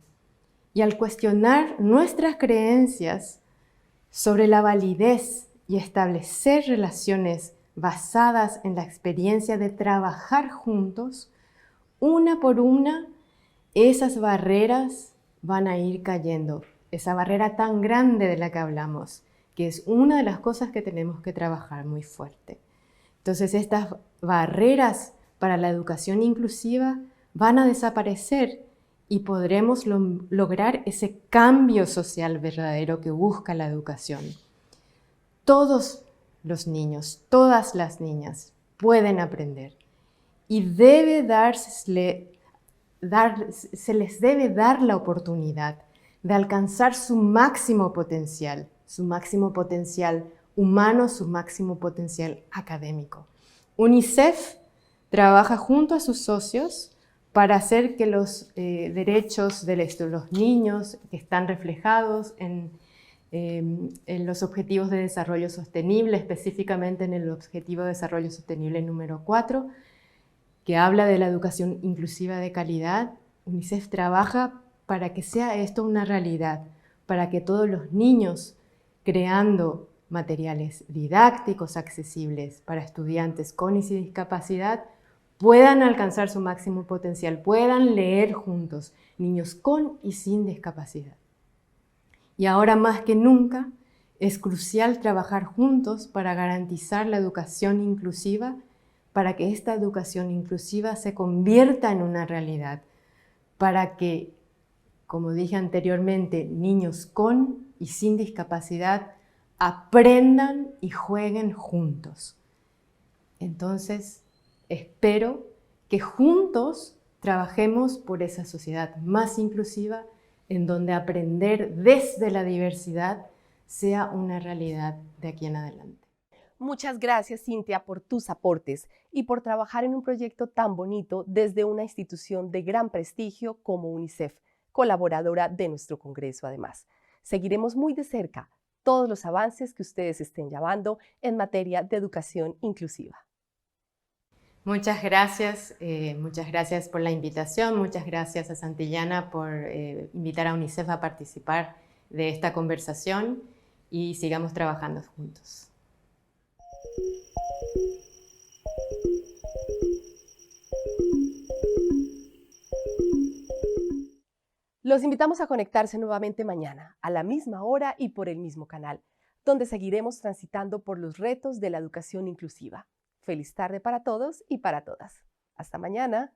S7: Y al cuestionar nuestras creencias sobre la validez y establecer relaciones basadas en la experiencia de trabajar juntos, una por una, esas barreras van a ir cayendo. Esa barrera tan grande de la que hablamos, que es una de las cosas que tenemos que trabajar muy fuerte. Entonces, estas barreras para la educación inclusiva van a desaparecer y podremos lograr ese cambio social verdadero que busca la educación. Todos los niños, todas las niñas pueden aprender y se les debe dar la oportunidad de alcanzar su máximo potencial humano, su máximo potencial académico. UNICEF trabaja junto a sus socios para hacer que los derechos de los niños que están reflejados en los Objetivos de Desarrollo Sostenible, específicamente en el Objetivo de Desarrollo Sostenible número 4, que habla de la educación inclusiva de calidad. UNICEF trabaja para que sea esto una realidad, para que todos los niños, creando materiales didácticos accesibles para estudiantes con y sin discapacidad, puedan alcanzar su máximo potencial, puedan leer juntos, niños con y sin discapacidad. Y ahora más que nunca es crucial trabajar juntos para garantizar la educación inclusiva, para que esta educación inclusiva se convierta en una realidad, para que, como dije anteriormente, niños con y sin discapacidad aprendan y jueguen juntos. Entonces, espero que juntos trabajemos por esa sociedad más inclusiva en donde aprender desde la diversidad sea una realidad de aquí en adelante.
S1: Muchas gracias, Cintia, por tus aportes y por trabajar en un proyecto tan bonito desde una institución de gran prestigio como UNICEF, colaboradora de nuestro Congreso además. Seguiremos muy de cerca todos los avances que ustedes estén llevando en materia de educación inclusiva.
S7: Muchas gracias por la invitación, muchas gracias a Santillana por invitar a UNICEF a participar de esta conversación y sigamos trabajando juntos.
S1: Los invitamos a conectarse nuevamente mañana, a la misma hora y por el mismo canal, donde seguiremos transitando por los retos de la educación inclusiva. Feliz tarde para todos y para todas. Hasta mañana.